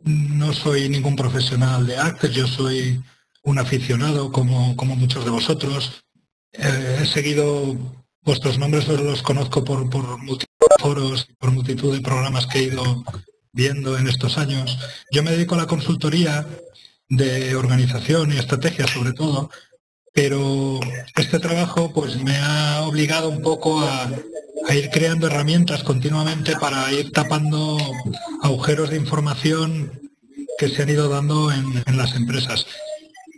no soy ningún profesional de Access, yo soy un aficionado como muchos de vosotros. He seguido vuestros nombres, los conozco por multitud de foros, por multitud de programas que he ido viendo en estos años. Yo me dedico a la consultoría de organización y estrategia sobre todo, pero este trabajo pues me ha obligado un poco a ir creando herramientas continuamente para ir tapando agujeros de información que se han ido dando en las empresas.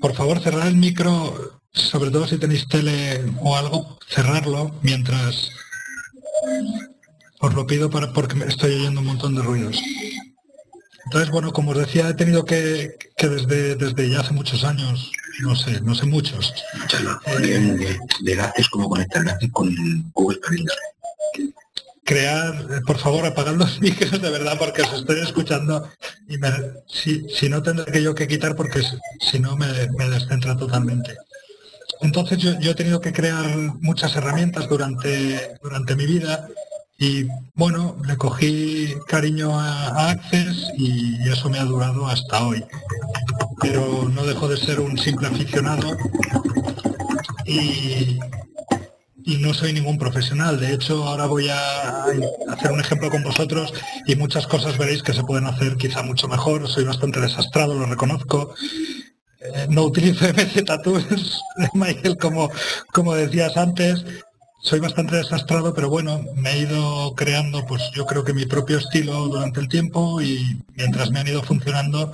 Por favor, cerrad el micro, sobre todo si tenéis tele o algo, cerrarlo mientras os lo pido porque me estoy oyendo un montón de ruidos. Entonces, bueno, como os decía, he tenido que desde ya hace muchos años, no sé muchos. De Access, cómo conectar Access con Google Calendar. Crear, por favor, apagad los micros de verdad porque os estoy escuchando y si no tendré que quitar porque si no me descentra totalmente. Entonces yo he tenido que crear muchas herramientas durante mi vida y bueno, le cogí cariño a Access y eso me ha durado hasta hoy. Pero no dejo de ser un simple aficionado y no soy ningún profesional. De hecho, ahora voy a hacer un ejemplo con vosotros y muchas cosas veréis que se pueden hacer quizá mucho mejor. Soy bastante desastrado, lo reconozco. No utilizo MZ Tools, Michael, como decías antes. Soy bastante desastrado, pero bueno, me he ido creando, pues yo creo que mi propio estilo durante el tiempo y mientras me han ido funcionando,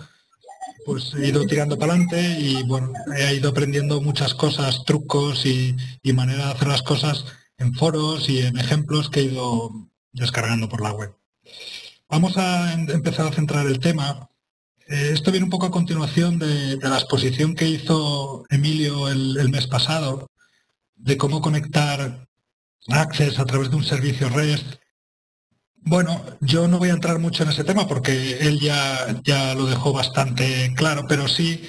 pues he ido tirando para adelante y bueno, he ido aprendiendo muchas cosas, trucos y manera de hacer las cosas en foros y en ejemplos que he ido descargando por la web. Vamos a empezar a centrar el tema. Esto viene un poco a continuación de la exposición que hizo Emilio el mes pasado, de cómo conectar Access a través de un servicio REST. Bueno, yo no voy a entrar mucho en ese tema porque él ya lo dejó bastante claro, pero sí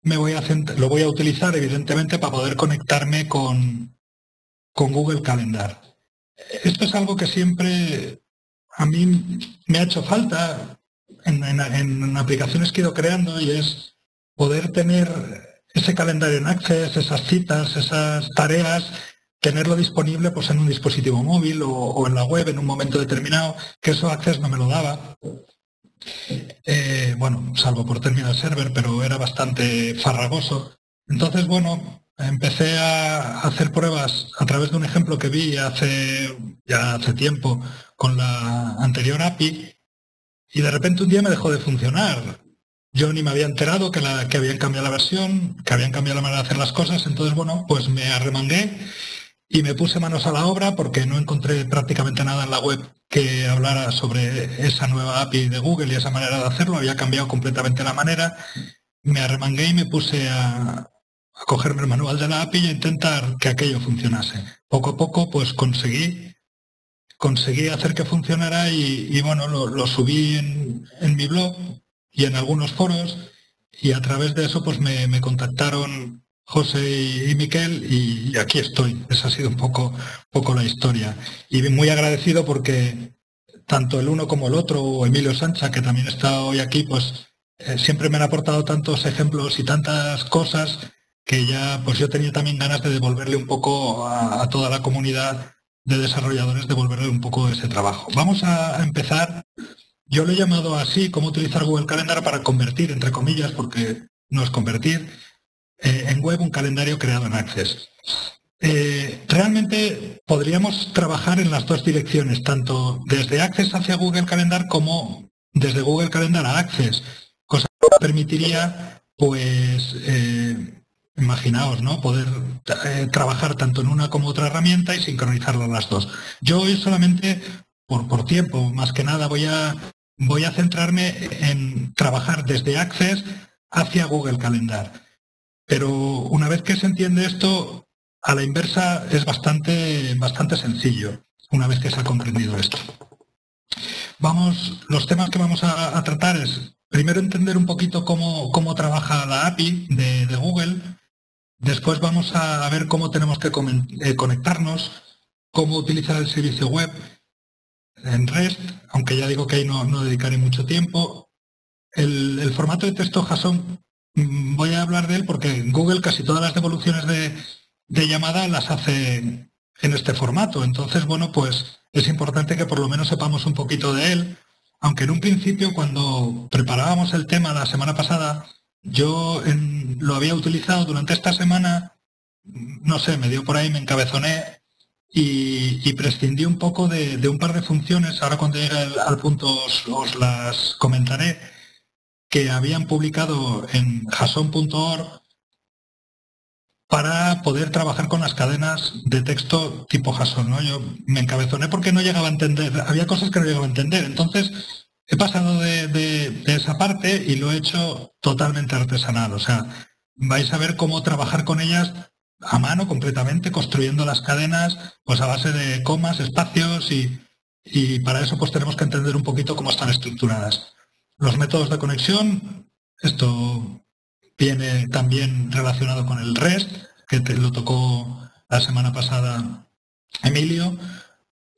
lo voy a utilizar evidentemente para poder conectarme con Google Calendar. Esto es algo que siempre a mí me ha hecho falta en aplicaciones que he ido creando y es poder tener ese calendario en Access, esas citas, esas tareas, tenerlo disponible pues en un dispositivo móvil o en la web en un momento determinado, que eso Access no me lo daba. Bueno, salvo por Terminal Server, pero era bastante farragoso. Entonces, bueno, empecé a hacer pruebas a través de un ejemplo que vi hace tiempo con la anterior API y de repente un día me dejó de funcionar. Yo ni me había enterado que habían cambiado la versión, que habían cambiado la manera de hacer las cosas, entonces, bueno, pues me arremangué y me puse manos a la obra porque no encontré prácticamente nada en la web que hablara sobre esa nueva API de Google y esa manera de hacerlo. Había cambiado completamente la manera. Me arremangué y me puse a cogerme el manual de la API y a intentar que aquello funcionase. Poco a poco pues conseguí hacer que funcionara y bueno, lo subí en mi blog y en algunos foros y a través de eso pues me contactaron José y Miquel y aquí estoy. Esa ha sido un poco la historia. Y muy agradecido porque tanto el uno como el otro, o Emilio Sancha, que también está hoy aquí, pues siempre me han aportado tantos ejemplos y tantas cosas que ya pues yo tenía también ganas de devolverle un poco a toda la comunidad de desarrolladores, devolverle un poco ese trabajo. Vamos a empezar. Yo lo he llamado así, cómo utilizar Google Calendar para convertir, entre comillas, porque no es convertir, en web un calendario creado en Access. Realmente podríamos trabajar en las dos direcciones, tanto desde Access hacia Google Calendar como desde Google Calendar a Access, cosa que permitiría, pues, imaginaos, ¿no? Poder trabajar tanto en una como otra herramienta y sincronizarlas las dos. Yo hoy solamente, por tiempo, más que nada, voy a centrarme en trabajar desde Access hacia Google Calendar. Pero una vez que se entiende esto, a la inversa es bastante sencillo, una vez que se ha comprendido esto. Los temas que vamos a tratar es, primero, entender un poquito cómo trabaja la API de Google. Después vamos a ver cómo tenemos que conectarnos, cómo utilizar el servicio web en REST, aunque ya digo que ahí no dedicaré mucho tiempo. El formato de texto JSON, voy a hablar de él porque Google casi todas las devoluciones de llamada las hace en este formato. Entonces, bueno, pues es importante que por lo menos sepamos un poquito de él. Aunque en un principio, cuando preparábamos el tema la semana pasada, yo lo había utilizado durante esta semana, no sé, me dio por ahí, me encabezoné y prescindí un poco de un par de funciones. Ahora cuando llegue al punto os las comentaré, que habían publicado en JSON.org para poder trabajar con las cadenas de texto tipo JSON, ¿no? Yo me encabezoné porque no llegaba a entender, había cosas que no llegaba a entender. Entonces he pasado de esa parte y lo he hecho totalmente artesanal. O sea, vais a ver cómo trabajar con ellas a mano completamente, construyendo las cadenas pues a base de comas, espacios y para eso pues tenemos que entender un poquito cómo están estructuradas. Los métodos de conexión, esto viene también relacionado con el REST, que lo tocó la semana pasada Emilio.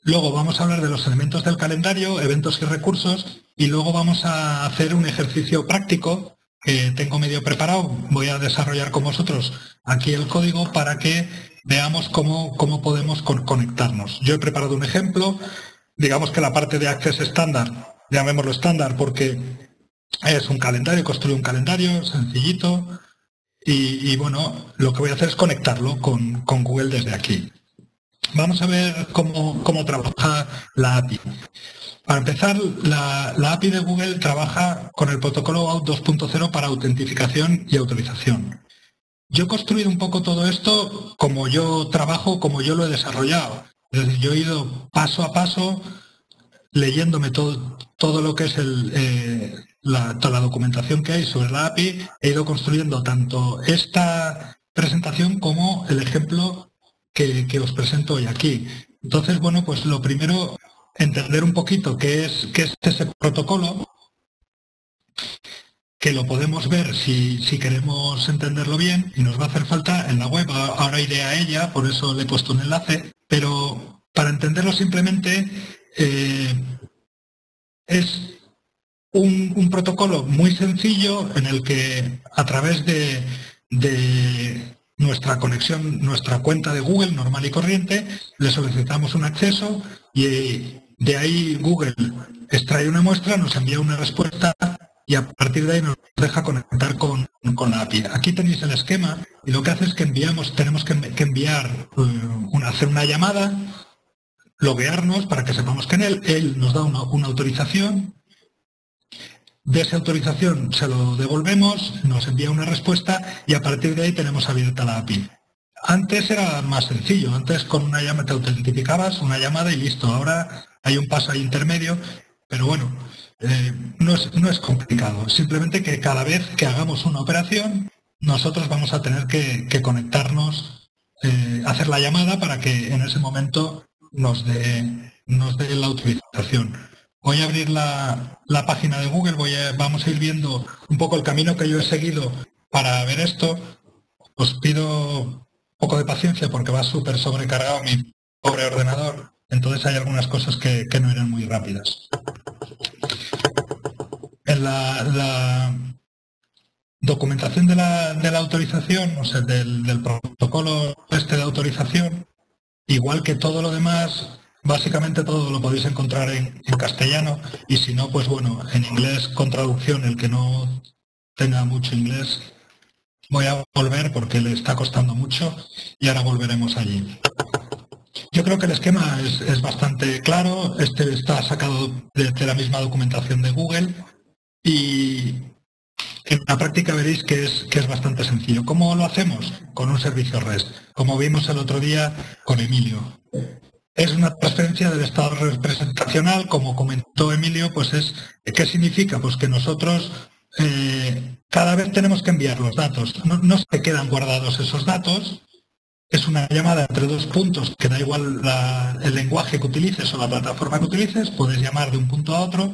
Luego vamos a hablar de los elementos del calendario, eventos y recursos, y luego vamos a hacer un ejercicio práctico que tengo medio preparado. Voy a desarrollar con vosotros aquí el código para que veamos cómo podemos conectarnos. Yo he preparado un ejemplo, digamos que la parte de Access estándar, llamémoslo estándar porque es un calendario, construye un calendario sencillito y bueno, lo que voy a hacer es conectarlo con Google desde aquí. Vamos a ver cómo trabaja la API. Para empezar, la API de Google trabaja con el protocolo OAuth 2.0 para autentificación y autorización. Yo he construido un poco todo esto como yo trabajo, como yo lo he desarrollado. Es decir, yo he ido paso a paso leyéndome todo lo que es toda la documentación que hay sobre la API, he ido construyendo tanto esta presentación como el ejemplo que os presento hoy aquí. Entonces, bueno, pues lo primero, entender un poquito qué es ese protocolo, que lo podemos ver si queremos entenderlo bien, y nos va a hacer falta en la web. Ahora iré a ella, por eso le he puesto un enlace, pero para entenderlo simplemente es un protocolo muy sencillo en el que a través de nuestra conexión, nuestra cuenta de Google normal y corriente, le solicitamos un acceso y de ahí Google extrae una muestra, nos envía una respuesta y a partir de ahí nos deja conectar con la API. Aquí tenéis el esquema y lo que hace es que tenemos que enviar, hacer una llamada, loguearnos para que sepamos que él nos da una autorización. De esa autorización se lo devolvemos, nos envía una respuesta y a partir de ahí tenemos abierta la API. Antes era más sencillo, antes con una llamada te autentificabas, una llamada y listo. Ahora hay un paso ahí intermedio, pero bueno, no es complicado. Simplemente que cada vez que hagamos una operación, nosotros vamos a tener que conectarnos, hacer la llamada para que en ese momento nos dé la autorización. Voy a abrir la página de Google, vamos a ir viendo un poco el camino que yo he seguido para ver esto. Os pido un poco de paciencia porque va súper sobrecargado mi pobre ordenador, entonces hay algunas cosas que no eran muy rápidas. En la documentación de la autorización, o sea, del protocolo de autorización, igual que todo lo demás, básicamente todo lo podéis encontrar en castellano y si no, pues bueno, en inglés con traducción. El que no tenga mucho inglés, voy a volver porque le está costando mucho y ahora volveremos allí. Yo creo que el esquema es bastante claro, está sacado de la misma documentación de Google y en la práctica veréis que es bastante sencillo. ¿Cómo lo hacemos? Con un servicio REST, como vimos el otro día con Emilio. Es una transferencia del estado representacional, como comentó Emilio, pues ¿qué significa? Pues que nosotros cada vez tenemos que enviar los datos. No se quedan guardados esos datos. Es una llamada entre dos puntos, que da igual el lenguaje que utilices o la plataforma que utilices, puedes llamar de un punto a otro,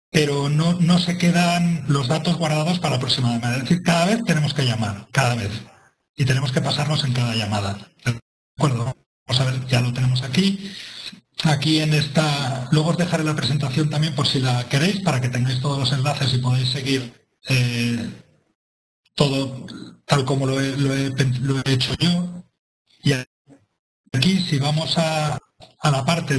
pero no se quedan los datos guardados para la próxima llamada. Es decir, cada vez tenemos que llamar, cada vez. Y tenemos que pasarnos en cada llamada. ¿De acuerdo? Vamos a ver, ya lo tenemos aquí. aquí en esta... Luego os dejaré la presentación también por si la queréis, para que tengáis todos los enlaces y podáis seguir todo tal como lo he hecho yo. Y aquí, si vamos a la parte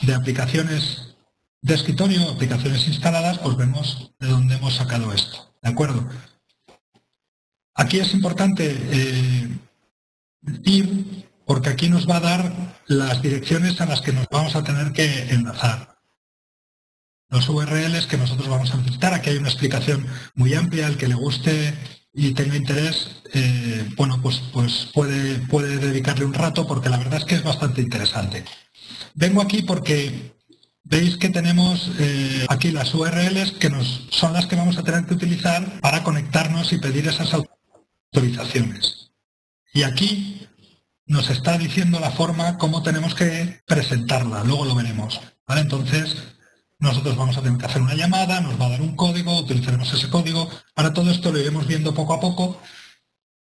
de aplicaciones de escritorio, aplicaciones instaladas, pues vemos de dónde hemos sacado esto. ¿De acuerdo? Aquí es importante ir, porque aquí nos va a dar las direcciones a las que nos vamos a tener que enlazar. Los URLs que nosotros vamos a necesitar. Aquí hay una explicación muy amplia. Al que le guste y tenga interés, bueno, pues puede dedicarle un rato, porque la verdad es que es bastante interesante. Vengo aquí porque veis que tenemos aquí las URLs que son las que vamos a tener que utilizar para conectarnos y pedir esas autorizaciones. Y aquí nos está diciendo la forma como tenemos que presentarla, luego lo veremos, ¿vale? Entonces, nosotros vamos a tener que hacer una llamada, nos va a dar un código, utilizaremos ese código. Ahora todo esto lo iremos viendo poco a poco.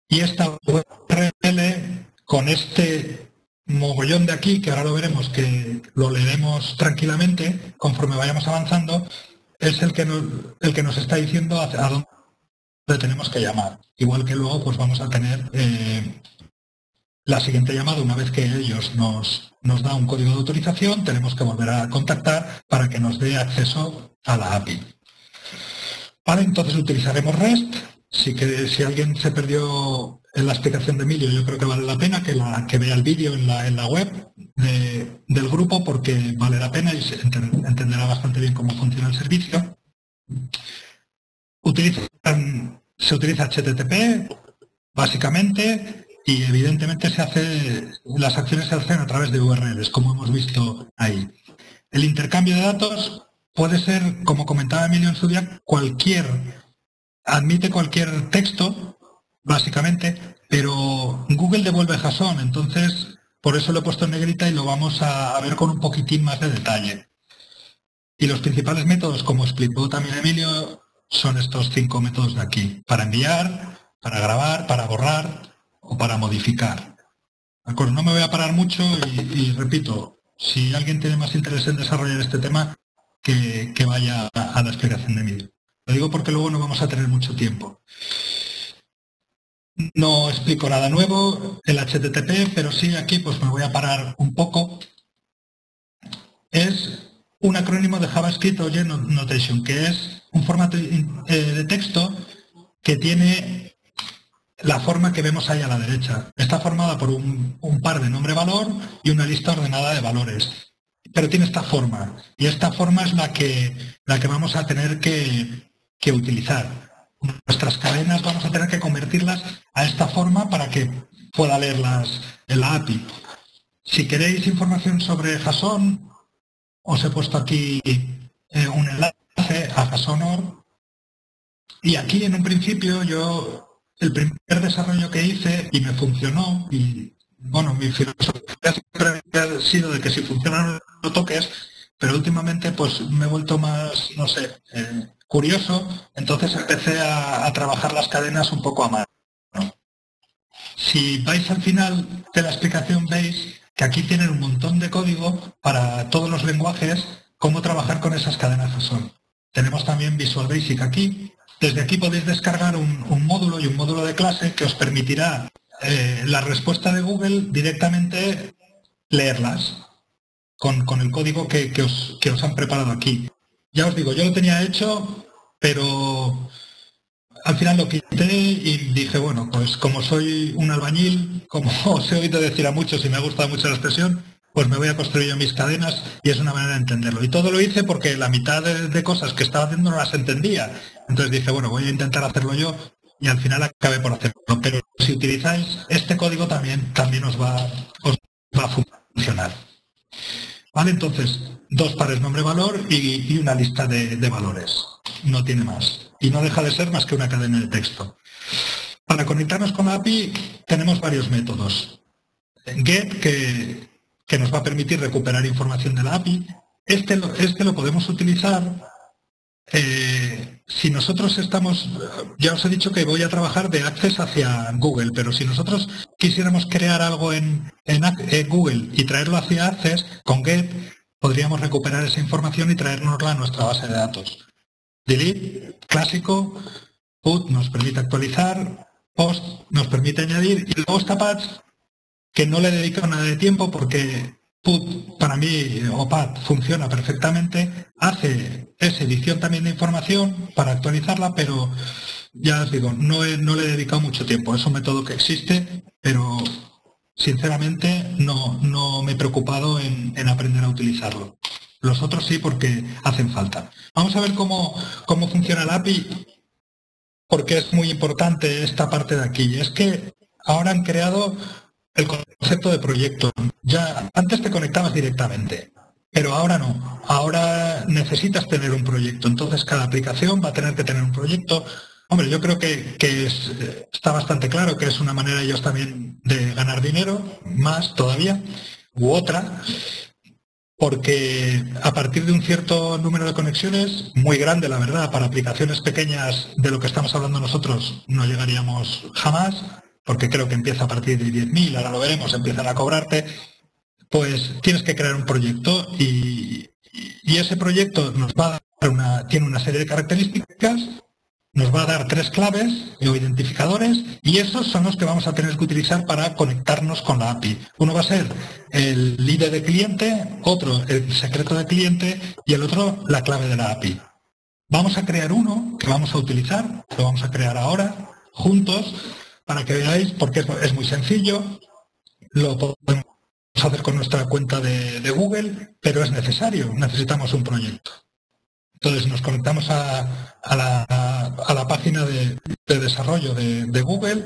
Y esta URL con este mogollón de aquí, que ahora lo veremos, que lo leeremos tranquilamente conforme vayamos avanzando, es el que nos está diciendo a dónde tenemos que llamar. Igual que luego pues vamos a tener la siguiente llamada. Una vez que ellos nos da un código de autorización, tenemos que volver a contactar para que nos dé acceso a la API. Vale, entonces utilizaremos REST. Si alguien se perdió en la explicación de Emilio, yo creo que vale la pena que vea el vídeo en la web del grupo, porque vale la pena y se entenderá bastante bien cómo funciona el servicio. Se utiliza HTTP, básicamente, y evidentemente las acciones se hacen a través de URLs, como hemos visto ahí. El intercambio de datos puede ser, como comentaba Emilio en su día, admite cualquier texto, básicamente, pero Google devuelve JSON, entonces por eso lo he puesto en negrita y lo vamos a ver con un poquitín más de detalle. Y los principales métodos, como explicó también Emilio, son estos 5 métodos de aquí: para enviar, para grabar, para borrar o para modificar. ¿De acuerdo? No me voy a parar mucho y repito, si alguien tiene más interés en desarrollar este tema, que vaya a la explicación de Emilio. Lo digo porque luego no vamos a tener mucho tiempo. No explico nada nuevo, el HTTP, pero sí aquí pues me voy a parar un poco. Es un acrónimo de JavaScript Object Notation, que es un formato de texto que tiene la forma que vemos ahí a la derecha. Está formada por un par de nombre-valor y una lista ordenada de valores. Pero tiene esta forma, y esta forma es la que vamos a tener que utilizar. Nuestras cadenas vamos a tener que convertirlas a esta forma para que pueda leerlas en la API. Si queréis información sobre JSON, os he puesto aquí un enlace a JSON.org, y aquí en un principio el primer desarrollo que hice y me funcionó, y bueno, mi filosofía siempre ha sido de que si funcionan no toques, pero últimamente pues me he vuelto más, no sé, curioso, entonces empecé a trabajar las cadenas un poco a mano. Si vais al final de la explicación veis que aquí tienen un montón de código para todos los lenguajes, cómo trabajar con esas cadenas JSON. Tenemos también Visual Basic aquí. Desde aquí podéis descargar un módulo y un módulo de clase que os permitirá la respuesta de Google directamente leerlas con el código que os han preparado aquí. Ya os digo, yo lo tenía hecho, pero al final lo quité y dije, bueno, pues como soy un albañil, como os he oído decir a muchos y me ha gustado mucho la expresión, pues me voy a construir yo mis cadenas y es una manera de entenderlo. Y todo lo hice porque la mitad de cosas que estaba haciendo no las entendía. Entonces dije, bueno, voy a intentar hacerlo yo y al final acabé por hacerlo. Pero si utilizáis este código también os va a funcionar. Vale, entonces, 2 pares nombre-valor y una lista de valores. No tiene más. Y no deja de ser más que una cadena de texto. Para conectarnos con la API tenemos varios métodos. Get, que nos va a permitir recuperar información de la API. Este lo podemos utilizar Si nosotros estamos, ya os he dicho que voy a trabajar de Access hacia Google, pero si nosotros quisiéramos crear algo en Google y traerlo hacia Access, con Get podríamos recuperar esa información y traérnosla a nuestra base de datos. Delete, clásico, put nos permite actualizar, post nos permite añadir, y luego está patch, que no le he dedicado nada de tiempo porque put para mí o pat funciona perfectamente, hace esa edición también de información para actualizarla, pero ya os digo, no le he dedicado mucho tiempo. Es un método que existe, pero sinceramente no me he preocupado en aprender a utilizarlo. Los otros sí, porque hacen falta. Vamos a ver cómo funciona la API, porque es muy importante esta parte de aquí. Es que ahora han creado el concepto de proyecto. Ya antes te conectabas directamente, pero ahora no. Ahora necesitas tener un proyecto. Entonces cada aplicación va a tener que tener un proyecto. Hombre, yo creo que está bastante claro que es una manera ellos también de ganar dinero, más todavía, u otra, porque a partir de un cierto número de conexiones, muy grande la verdad, para aplicaciones pequeñas de lo que estamos hablando nosotros no llegaríamos jamás, porque creo que empieza a partir de 10.000, ahora lo veremos, empiezan a cobrarte, pues tienes que crear un proyecto y ese proyecto nos va a dar tiene una serie de características, nos va a dar 3 claves o identificadores y esos son los que vamos a tener que utilizar para conectarnos con la API. Uno va a ser el ID de cliente, otro el secreto de cliente y el otro la clave de la API. Vamos a crear uno que vamos a utilizar, lo vamos a crear ahora, juntos, para que veáis, porque es muy sencillo, lo podemos hacer con nuestra cuenta de Google, pero es necesario, necesitamos un proyecto. Entonces nos conectamos a la página de desarrollo de Google.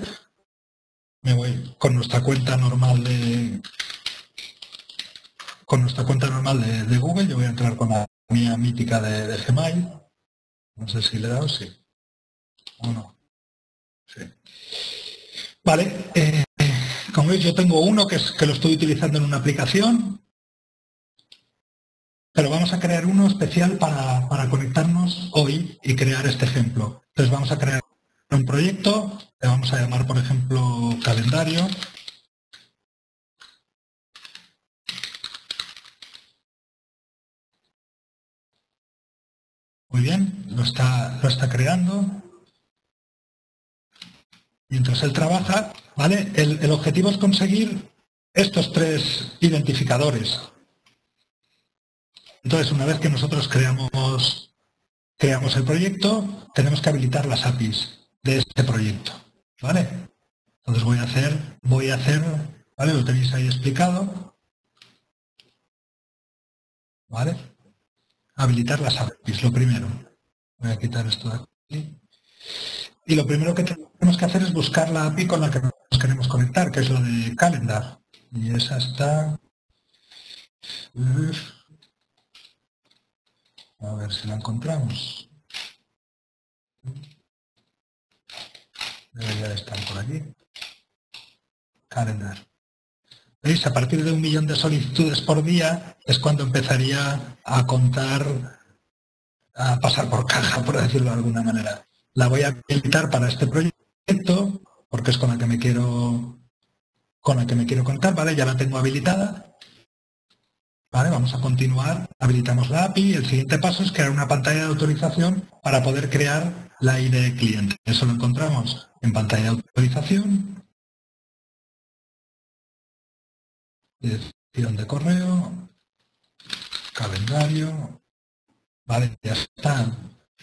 Me voy con nuestra cuenta normal de Google. Yo voy a entrar con la mía mítica de Gmail. No sé si le he dado, sí. O no. Sí. Vale. Como veis, yo tengo uno que lo estoy utilizando en una aplicación. Pero vamos a crear uno especial para conectarnos hoy y crear este ejemplo. Entonces vamos a crear un proyecto, le vamos a llamar, por ejemplo, calendario. Muy bien, lo está creando. Mientras él trabaja, ¿vale? El objetivo es conseguir estos 3 identificadores. Entonces, una vez que nosotros creamos el proyecto, tenemos que habilitar las APIs de este proyecto, ¿vale? Entonces voy a hacer, ¿vale? Lo tenéis ahí explicado, ¿vale? Habilitar las APIs, lo primero. Voy a quitar esto de aquí. Y lo primero que tenemos que hacer es buscar la API con la que nos queremos conectar, que es la de Calendar. Y esa está... A ver si la encontramos. Debería de estar por aquí. Calendar. ¿Veis? A partir de 1 millón de solicitudes por día es cuando empezaría a contar, a pasar por caja, por decirlo de alguna manera. La voy a habilitar para este proyecto, porque es con la que me quiero conectar, ¿vale? Ya la tengo habilitada. Vale, vamos a continuar, habilitamos la API y el siguiente paso es crear una pantalla de autorización para poder crear la ID de cliente. Eso lo encontramos en pantalla de autorización, dirección de correo, calendario, vale, ya está.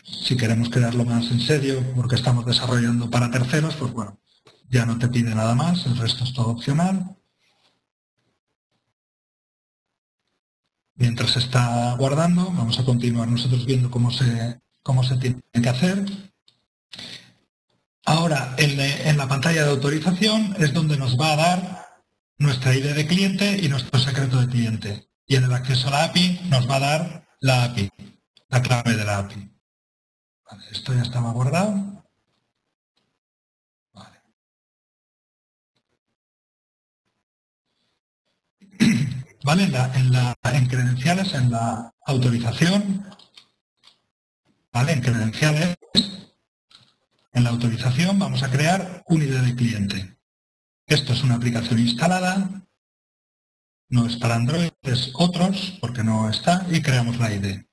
Si queremos crearlo más en serio, porque estamos desarrollando para terceros, pues bueno, ya no te pide nada más, el resto es todo opcional. Mientras se está guardando, vamos a continuar nosotros viendo cómo se tiene que hacer. Ahora, en la pantalla de autorización es donde nos va a dar nuestra ID de cliente y nuestro secreto de cliente. Y en el acceso a la API nos va a dar la API, la clave de la API. Vale, esto ya estaba guardado. Vale. Vale, en credenciales, en la autorización, ¿vale? En credenciales, en la autorización, vamos a crear un ID de cliente. Esto es una aplicación instalada, no es para Android, es otros, porque no está, y creamos la ID.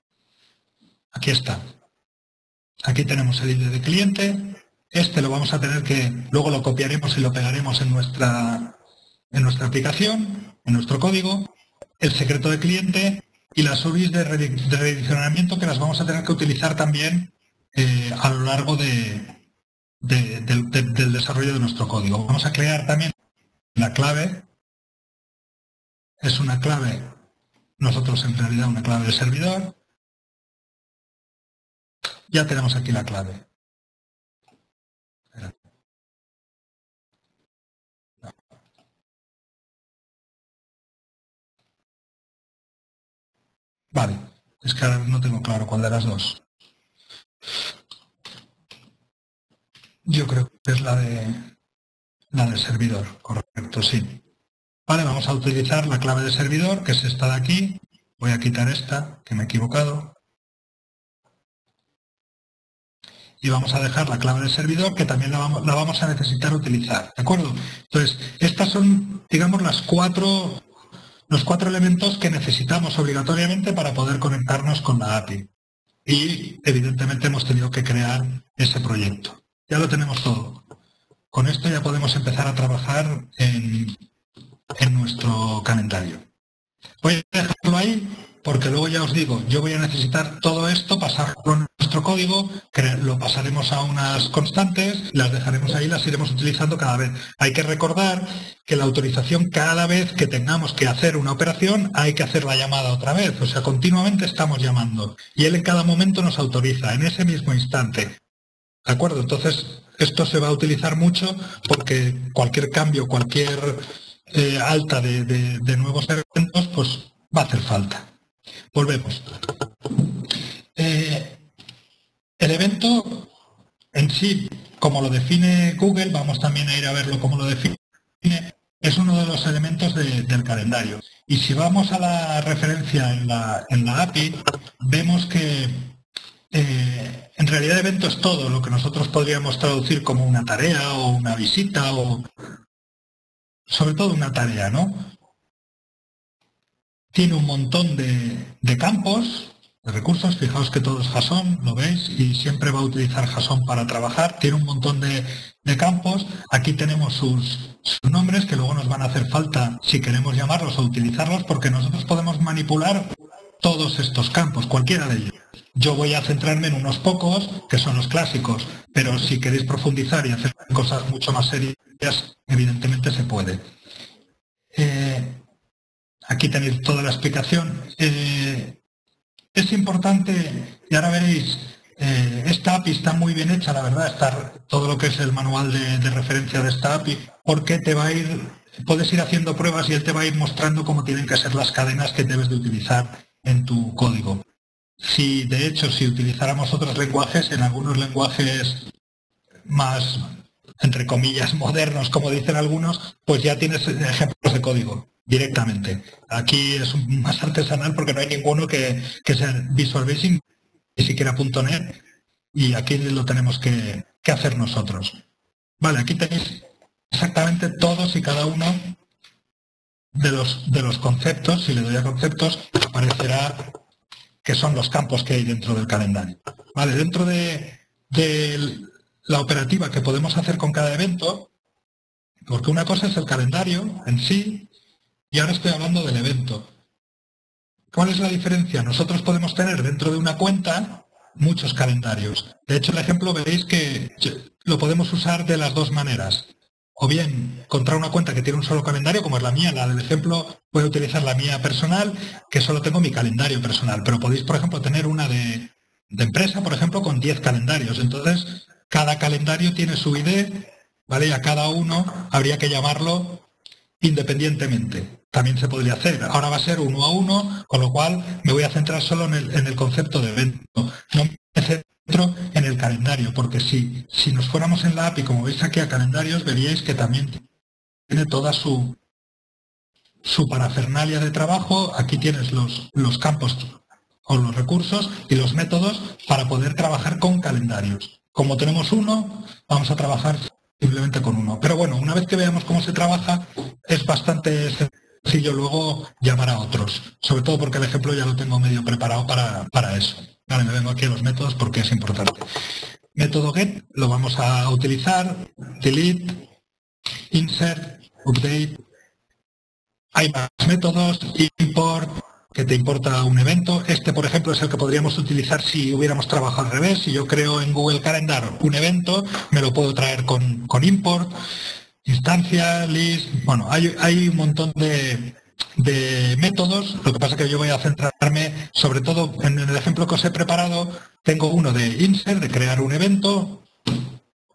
Aquí está. Aquí tenemos el ID de cliente. Este lo vamos a tener que, luego lo copiaremos y lo pegaremos en nuestra aplicación, en nuestro código, el secreto de cliente y las URIs de redireccionamiento que las vamos a tener que utilizar también a lo largo del desarrollo de nuestro código. Vamos a crear también la clave. Es una clave, nosotros en realidad una clave de servidor. Ya tenemos aquí la clave. Vale, es que ahora no tengo claro cuál de las dos. Yo creo que es la del servidor, correcto, sí. Vale, vamos a utilizar la clave de servidor, que es esta de aquí. Voy a quitar esta, que me he equivocado. Y vamos a dejar la clave de servidor, que también la vamos a necesitar utilizar, ¿de acuerdo? Entonces, estas son, digamos, los cuatro elementos que necesitamos obligatoriamente para poder conectarnos con la API. Y, evidentemente, hemos tenido que crear ese proyecto. Ya lo tenemos todo. Con esto ya podemos empezar a trabajar en nuestro calendario. Voy a dejarlo ahí porque luego ya os digo, yo voy a necesitar todo esto, pasarlo en nuestro código, lo pasaremos a unas constantes, las dejaremos ahí, las iremos utilizando cada vez. Hay que recordar que la autorización, cada vez que tengamos que hacer una operación, hay que hacer la llamada otra vez. O sea, continuamente estamos llamando y él en cada momento nos autoriza, en ese mismo instante. ¿De acuerdo? Entonces, esto se va a utilizar mucho porque cualquier cambio, cualquier alta de nuevos eventos, pues va a hacer falta. Volvemos. El evento en sí, como lo define Google, vamos también a ir a verlo como lo define, es uno de los elementos del calendario. Y si vamos a la referencia en la API, vemos que en realidad evento es todo lo que nosotros podríamos traducir como una tarea o una visita o sobre todo una tarea, ¿no? Tiene un montón de campos, de recursos. Fijaos que todo es JSON, lo veis, y siempre va a utilizar JSON para trabajar. Tiene un montón de campos. Aquí tenemos sus nombres que luego nos van a hacer falta si queremos llamarlos o utilizarlos, porque nosotros podemos manipular todos estos campos, cualquiera de ellos. Yo voy a centrarme en unos pocos, que son los clásicos, pero si queréis profundizar y hacer cosas mucho más serias, evidentemente se puede. Aquí tenéis toda la explicación. Es importante, y ahora veréis, esta API está muy bien hecha, la verdad, está todo lo que es el manual de referencia de esta API, porque puedes ir haciendo pruebas y él te va a ir mostrando cómo tienen que ser las cadenas que debes de utilizar en tu código. De hecho, si utilizáramos otros lenguajes, en algunos lenguajes más, entre comillas, modernos, como dicen algunos, pues ya tienes ejemplos de código directamente. Aquí es más artesanal porque no hay ninguno que sea Visual Basic, ni siquiera .NET, y aquí lo tenemos que hacer nosotros. Vale, aquí tenéis exactamente todos y cada uno de los conceptos. Si le doy a conceptos, aparecerá que son los campos que hay dentro del calendario. Vale, dentro de la operativa que podemos hacer con cada evento, porque una cosa es el calendario en sí, y ahora estoy hablando del evento. ¿Cuál es la diferencia? Nosotros podemos tener dentro de una cuenta muchos calendarios. De hecho, el ejemplo veréis que lo podemos usar de las dos maneras. O bien, contra una cuenta que tiene un solo calendario, como es la mía, la del ejemplo, voy a utilizar la mía personal, que solo tengo mi calendario personal. Pero podéis, por ejemplo, tener una de empresa, por ejemplo, con 10 calendarios. Entonces, cada calendario tiene su ID, ¿vale? Y a cada uno habría que llamarlo independientemente. También se podría hacer. Ahora va a ser uno a uno, con lo cual me voy a centrar solo en el concepto de evento. No me centro en el calendario, porque si nos fuéramos en la API, como veis aquí a calendarios, veríais que también tiene toda su parafernalia de trabajo. Aquí tienes los campos con los recursos y los métodos para poder trabajar con calendarios. Como tenemos uno, vamos a trabajar simplemente con uno. Pero bueno, una vez que veamos cómo se trabaja, es bastante sencillo luego llamar a otros. Sobre todo porque el ejemplo ya lo tengo medio preparado para eso. Vale, me vengo aquí a los métodos porque es importante. Método get lo vamos a utilizar, delete, insert, update. Hay más métodos, import, que te importa un evento. Este, por ejemplo, es el que podríamos utilizar si hubiéramos trabajado al revés. Si yo creo en Google Calendar un evento, me lo puedo traer con import, instancia, list. Bueno, hay un montón de métodos. Lo que pasa es que yo voy a centrarme, sobre todo en el ejemplo que os he preparado, tengo uno de insert, de crear un evento,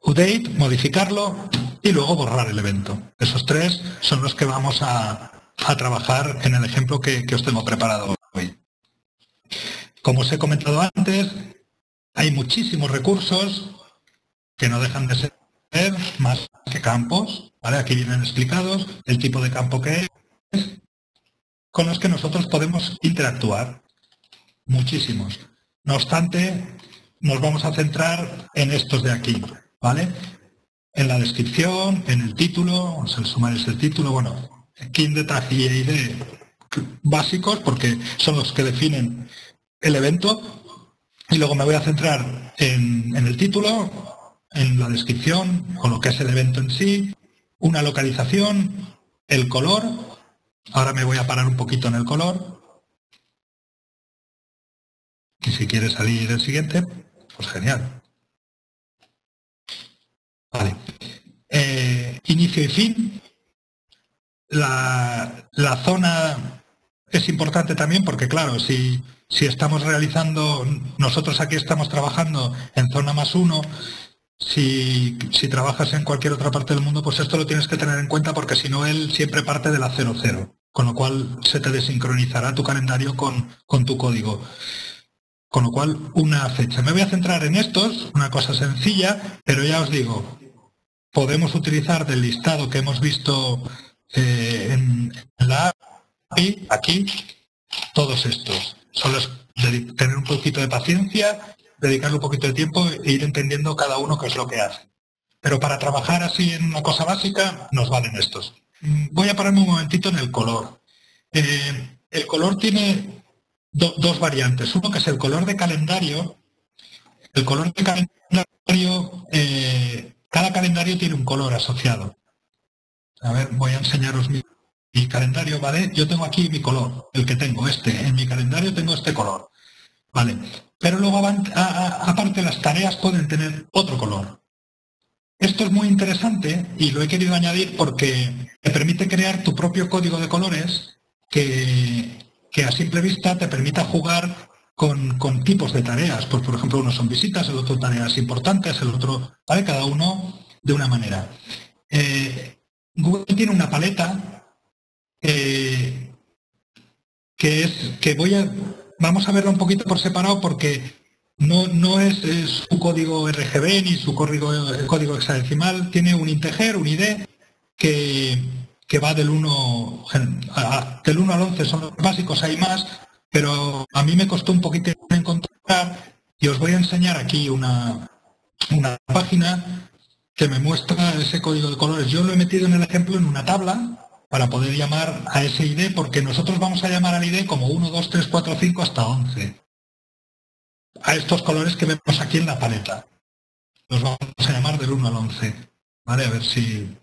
update, modificarlo y luego borrar el evento. Esos tres son los que vamos a trabajar en el ejemplo que os tengo preparado hoy. Como os he comentado antes, hay muchísimos recursos que no dejan de ser más que campos, ¿vale? Aquí vienen explicados el tipo de campo que es, con los que nosotros podemos interactuar. Muchísimos. No obstante, nos vamos a centrar en estos de aquí, ¿vale? En la descripción, en el título, o sea, el sumario es el título, bueno, Kind tag y ID básicos porque son los que definen el evento, y luego me voy a centrar en el título, en la descripción, con lo que es el evento en sí, una localización, el color. Ahora me voy a parar un poquito en el color y si quiere salir el siguiente, pues genial. Vale. Inicio y fin. La zona es importante también porque, claro, si estamos realizando, nosotros aquí estamos trabajando en zona +1, si trabajas en cualquier otra parte del mundo, pues esto lo tienes que tener en cuenta porque si no, él siempre parte de la 00, con lo cual se te desincronizará tu calendario con tu código. Con lo cual, una fecha. Me voy a centrar en estos, una cosa sencilla, pero ya os digo, podemos utilizar del listado que hemos visto en la API, aquí, todos estos. Solo es tener un poquito de paciencia, dedicarle un poquito de tiempo e ir entendiendo cada uno qué es lo que hace. Pero para trabajar así en una cosa básica, nos valen estos. Voy a pararme un momentito en el color. El color tiene dos variantes. Uno que es el color de calendario. El color de calendario, cada calendario tiene un color asociado. A ver, voy a enseñaros mi calendario, ¿vale? Yo tengo aquí mi color, el que tengo, en mi calendario tengo este color, ¿vale? Pero luego, aparte, las tareas pueden tener otro color. Esto es muy interesante y lo he querido añadir porque te permite crear tu propio código de colores que a simple vista te permita jugar con tipos de tareas. Pues, por ejemplo, uno son visitas, el otro tareas importantes, el otro, ¿vale? Cada uno de una manera. Google tiene una paleta vamos a verla un poquito por separado porque no es su código RGB ni su código hexadecimal. Tiene un integer, un ID, que va del 1 al 11, son los básicos, hay más, pero a mí me costó un poquito encontrar y os voy a enseñar aquí una página que me muestra ese código de colores. Yo lo he metido en el ejemplo en una tabla para poder llamar a ese ID, porque nosotros vamos a llamar al ID como 1, 2, 3, 4, 5 hasta 11. A estos colores que vemos aquí en la paleta. Los vamos a llamar del 1 al 11. ¿Vale? A ver si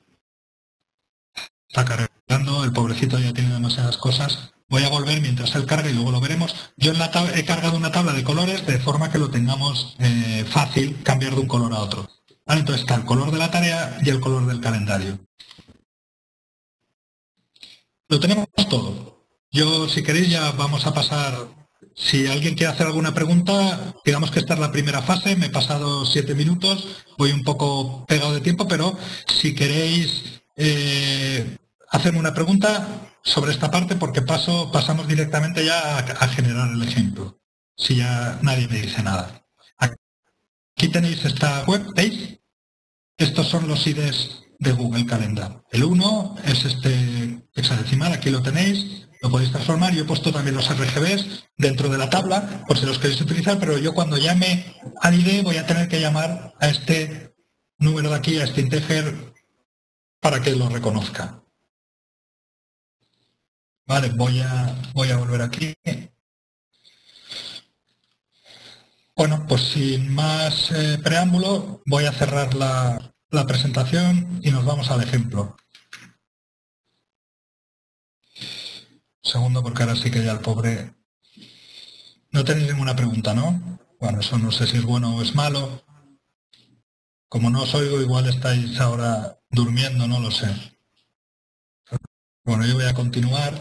está cargando. El pobrecito ya tiene demasiadas cosas. Voy a volver mientras él carga y luego lo veremos. Yo he cargado una tabla de colores de forma que lo tengamos fácil cambiar de un color a otro. ¿Vale? Entonces está el color de la tarea y el color del calendario. Lo tenemos todo. Yo, si queréis, ya vamos a pasar. Si alguien quiere hacer alguna pregunta, digamos que esta es la primera fase. Me he pasado 7 minutos, voy un poco pegado de tiempo, pero si queréis hacerme una pregunta sobre esta parte, porque pasamos directamente ya a generar el ejemplo. Si ya nadie me dice nada. Aquí tenéis esta web page. Estos son los IDs de Google Calendar. El 1 es este hexadecimal, aquí lo tenéis. lo podéis transformar. Yo he puesto también los RGBs dentro de la tabla, por si los queréis utilizar, pero yo cuando llame al ID voy a tener que llamar a este número de aquí, a este integer, para que lo reconozca. Vale, voy a volver aquí. Bueno, pues sin más preámbulo, voy a cerrar la presentación y nos vamos al ejemplo. Un segundo, porque ahora sí que ya el pobre... No tenéis ninguna pregunta, ¿no? Bueno, eso no sé si es bueno o es malo. Como no os oigo, igual estáis ahora durmiendo, no lo sé. Bueno, yo voy a continuar.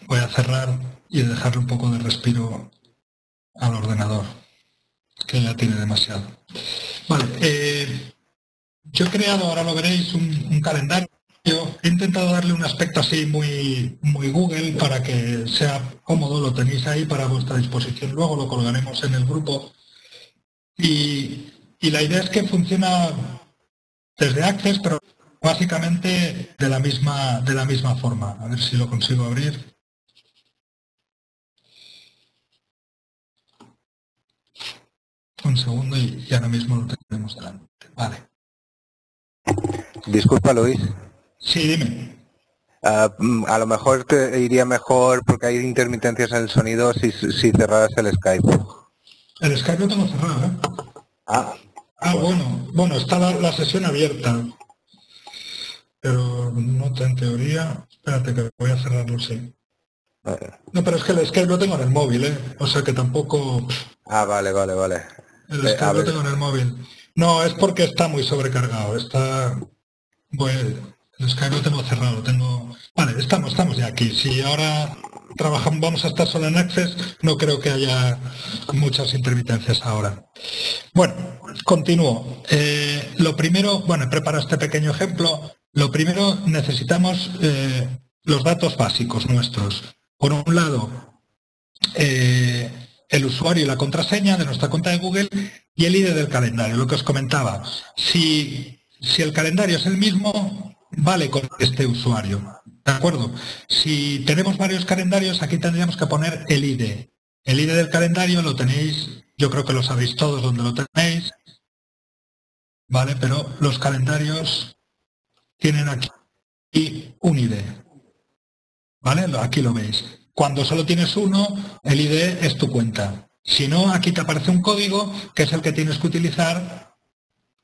Voy a cerrar y dejarle un poco de respiro al ordenador, que ya tiene demasiado. Vale, yo he creado, ahora lo veréis, un calendario. He intentado darle un aspecto así muy Google para que sea cómodo, lo tenéis ahí para vuestra disposición. Luego lo colgaremos en el grupo. Y la idea es que funciona desde Access, pero básicamente de la misma forma. A ver si lo consigo abrir. Un segundo y ahora mismo lo tenemos delante. Vale. Disculpa, Luis. Sí, dime. A lo mejor te iría mejor porque hay intermitencias en el sonido si cerraras el Skype. El Skype lo tengo cerrado, ¿eh? Bueno, está la sesión abierta. Pero no en teoría... Espérate que voy a cerrarlo, sí. No, pero es que el Skype lo tengo en el móvil, ¿eh? O sea que tampoco... Vale. El Skype lo tengo en el móvil. No, es porque está muy sobrecargado. El Skype lo tengo cerrado. Vale, estamos ya aquí. Si ahora vamos a estar solo en Access, no creo que haya muchas intermitencias ahora. Bueno, continúo. Lo primero, he preparado este pequeño ejemplo. Lo primero, necesitamos los datos básicos nuestros. Por un lado, el usuario y la contraseña de nuestra cuenta de Google y el ID del calendario, lo que os comentaba. Si el calendario es el mismo, vale con este usuario, ¿de acuerdo? Si tenemos varios calendarios, aquí tendríamos que poner el ID. El ID del calendario lo tenéis, yo creo que lo sabéis todos donde lo tenéis, ¿vale? Pero los calendarios tienen aquí un ID, ¿vale? Aquí lo veis. Cuando solo tienes uno, el ID es tu cuenta. Si no, aquí te aparece un código que es el que tienes que utilizar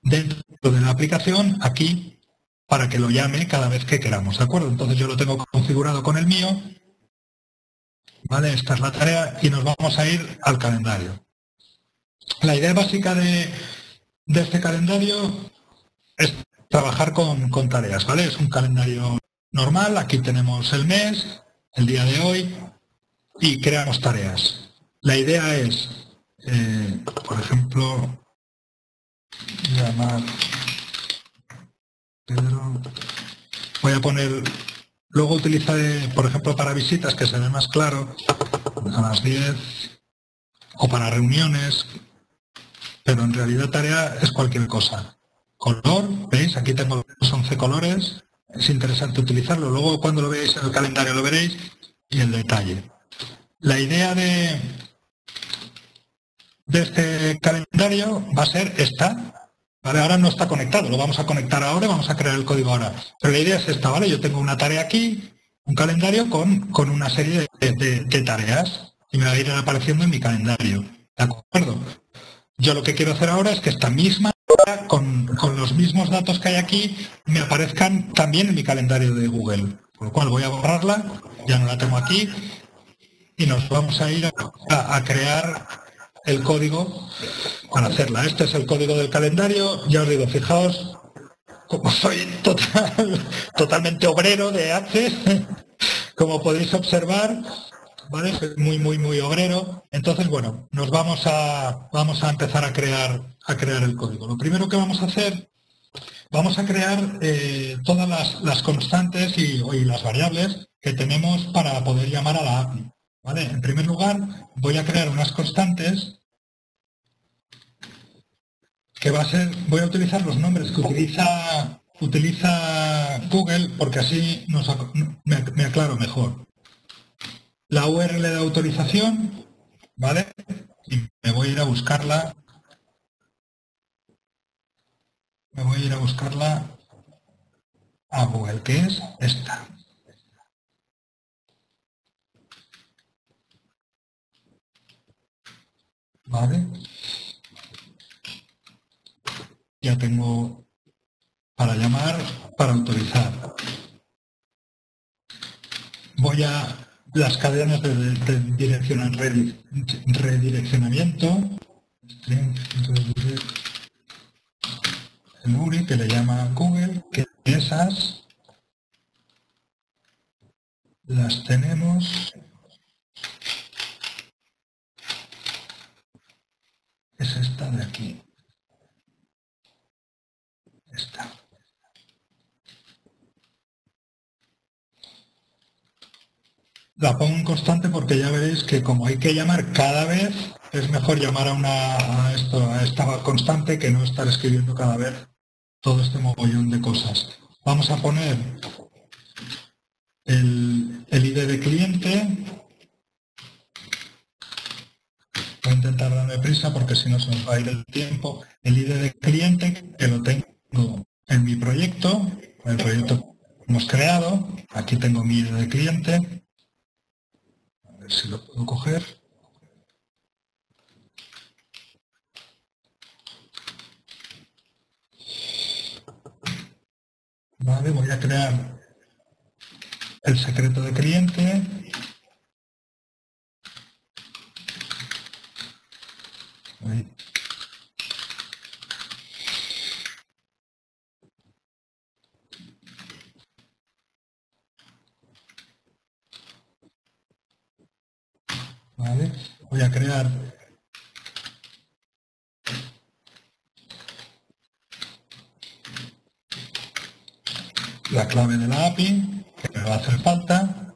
dentro de la aplicación, aquí, para que lo llame cada vez que queramos, ¿de acuerdo? Entonces yo lo tengo configurado con el mío, ¿vale? Esta es la tarea y nos vamos a ir al calendario. La idea básica de este calendario es trabajar con tareas, ¿vale? Es un calendario normal, aquí tenemos el mes, el día de hoy, y creamos tareas. La idea es, por ejemplo, llamar Pedro. Voy a poner, luego utilizaré, por ejemplo, para visitas, que se ve más claro, a las 10, o para reuniones, pero en realidad tarea es cualquier cosa. Color, ¿veis? Aquí tengo los 11 colores, es interesante utilizarlo. Luego cuando lo veáis en el calendario lo veréis, y el detalle. La idea de este calendario va a ser esta, ¿vale? Ahora no está conectado, lo vamos a conectar ahora, vamos a crear el código ahora. Pero la idea es esta, ¿vale? Yo tengo una tarea aquí, un calendario con una serie de tareas y me va a ir apareciendo en mi calendario, ¿de acuerdo? Yo lo que quiero hacer ahora es que esta misma tarea, con los mismos datos que hay aquí, me aparezcan también en mi calendario de Google. Por lo cual voy a borrarla, ya no la tengo aquí, y nos vamos a ir a crear el código para hacerla. Este es el código del calendario. Ya os digo, fijaos, como soy totalmente obrero de Access, como podéis observar, ¿vale? Soy muy obrero. Entonces, bueno, nos vamos a empezar a crear el código. Lo primero que vamos a hacer, vamos a crear todas las constantes y las variables que tenemos para poder llamar a la API. ¿Vale? En primer lugar, voy a crear unas constantes que voy a utilizar los nombres que utiliza utiliza Google porque así me aclaro mejor. La URL de autorización, ¿vale? Y me voy a ir a buscarla. Me voy a ir a buscarla a Google, que es esta. ¿Vale? Ya tengo para llamar, para autorizar. Voy a las cadenas de redireccionamiento. El URI que le llama Google, que esas las tenemos. Es esta de aquí. Esta. La pongo en constante porque ya veréis que como hay que llamar cada vez, es mejor llamar a esta constante que no estar escribiendo cada vez todo este mogollón de cosas. Vamos a poner el ID de cliente. Voy a intentar darme prisa porque si no se nos va a ir el tiempo. El ID de cliente que lo tengo en mi proyecto, el proyecto que hemos creado. Aquí tengo mi ID de cliente. A ver si lo puedo coger. Vale, voy a crear el secreto de cliente. Ahí. Vale, voy a crear la clave de la API, que me va a hacer falta.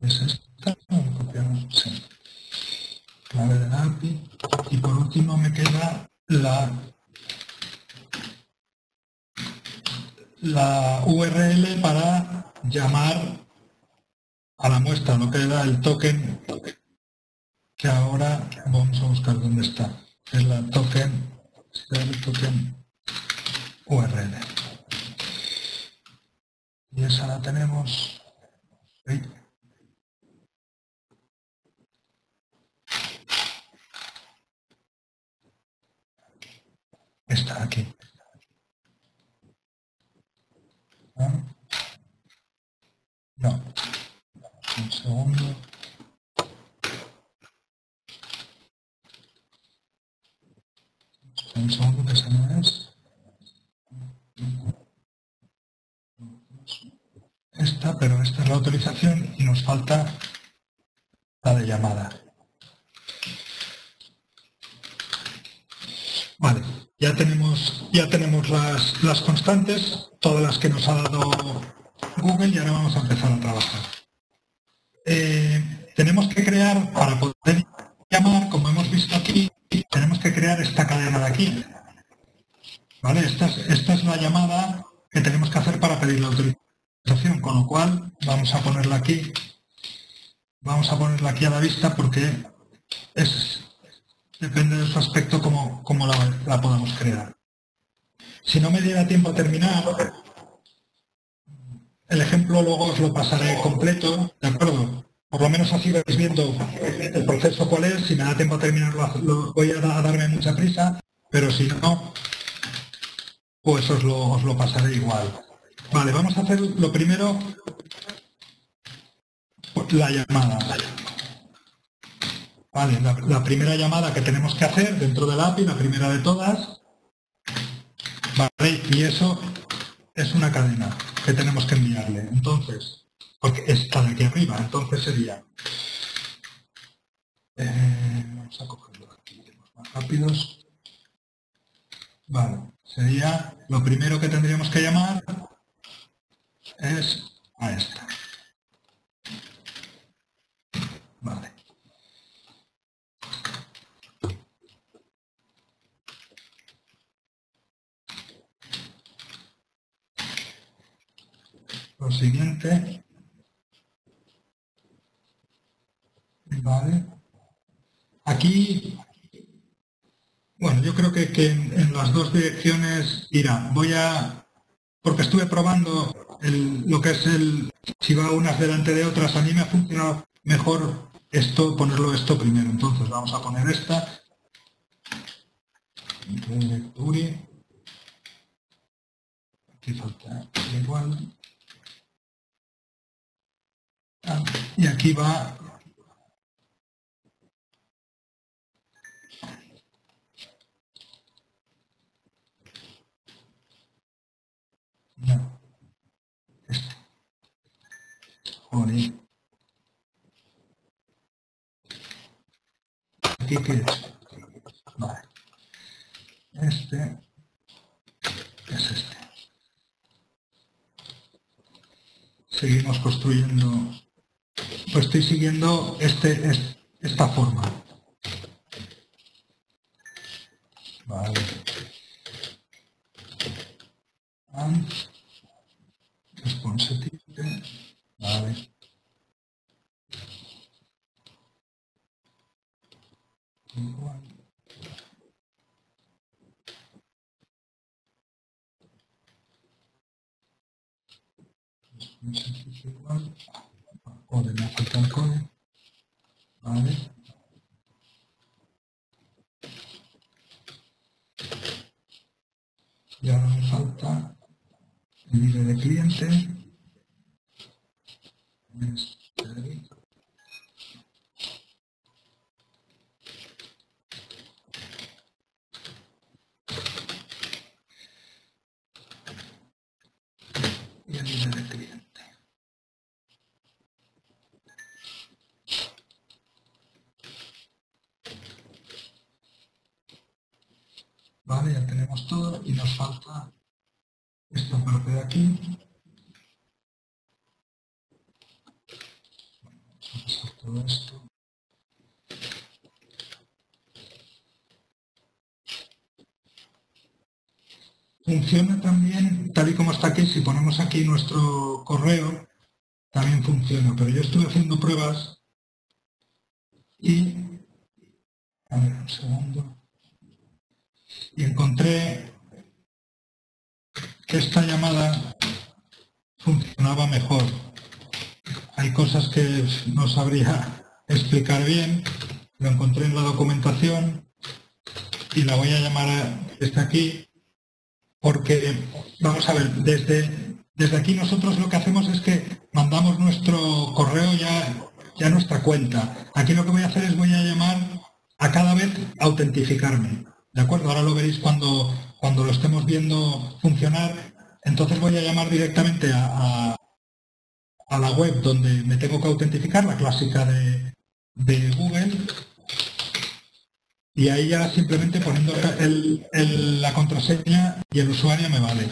¿Es esta? Sí. Clave de la API. Y por último me queda la URL para llamar a la muestra, no queda el token que ahora vamos a buscar dónde está. Es la token URL. Y esa la tenemos. Ahí. Está aquí. ¿No? No. Un segundo. Un segundo que esa no es. Esta, pero esta es la autorización y nos falta la de llamada. Vale, ya tenemos las constantes, todas las que nos ha dado Google, y ahora vamos a empezar a trabajar. Tenemos que crear, para poder llamar, como hemos visto aquí, tenemos que crear esta cadena de aquí. ¿Vale? Esta es la llamada que tenemos que hacer para pedir la autorización, con lo cual vamos a ponerla aquí. Vamos a ponerla aquí a la vista porque depende de su aspecto cómo la podamos crear. Si no me diera tiempo a terminar, el ejemplo luego os lo pasaré completo, ¿de acuerdo? Por lo menos así vais viendo el proceso cuál es. Si me da tiempo a terminar, voy a darme mucha prisa, pero si no, pues os lo pasaré igual. Vale, vamos a hacer lo primero, la llamada. Vale, la primera llamada que tenemos que hacer dentro de la API, la primera de todas. Vale, y eso es una cadena que tenemos que enviarle. Entonces, porque está de aquí arriba, entonces sería... vamos a cogerlo aquí, más rápidos. Vale, sería lo primero que tendríamos que llamar es a esta. Vale. lo siguiente. Vale. Aquí, bueno, yo creo que en las dos direcciones irá. Porque estuve probando lo que es si va unas delante de otras, a mí me ha funcionado mejor ponerlo esto primero. Entonces vamos a poner esta. Directory. Aquí falta igual. Y aquí va. No. Este. Joder. ¿Aquí qué es? Vale. Este es este. Seguimos construyendo. Pues estoy siguiendo esta forma. Vale. And responsive. Vale. Igual. Igual. Joder, me falta el código. Vale. Y ahora me falta el ID de cliente. Y el ID de cliente. Vale, ya tenemos todo y nos falta esta parte de aquí. Vamos a pasar todo esto. Funciona también, tal y como está aquí, si ponemos aquí nuestro correo, también funciona. Pero yo estuve haciendo pruebas y, a ver, un segundo, y encontré que esta llamada funcionaba mejor. Hay cosas que no sabría explicar bien, lo encontré en la documentación y la voy a llamar desde aquí porque, vamos a ver, desde aquí nosotros lo que hacemos es que mandamos nuestro correo ya a nuestra cuenta. Aquí lo que voy a hacer es voy a llamar a cada vez autentificarme. ¿De acuerdo? Ahora lo veréis cuando lo estemos viendo funcionar. Entonces voy a llamar directamente a la web donde me tengo que autentificar, la clásica de Google, y ahí ya simplemente poniendo la contraseña y el usuario me vale.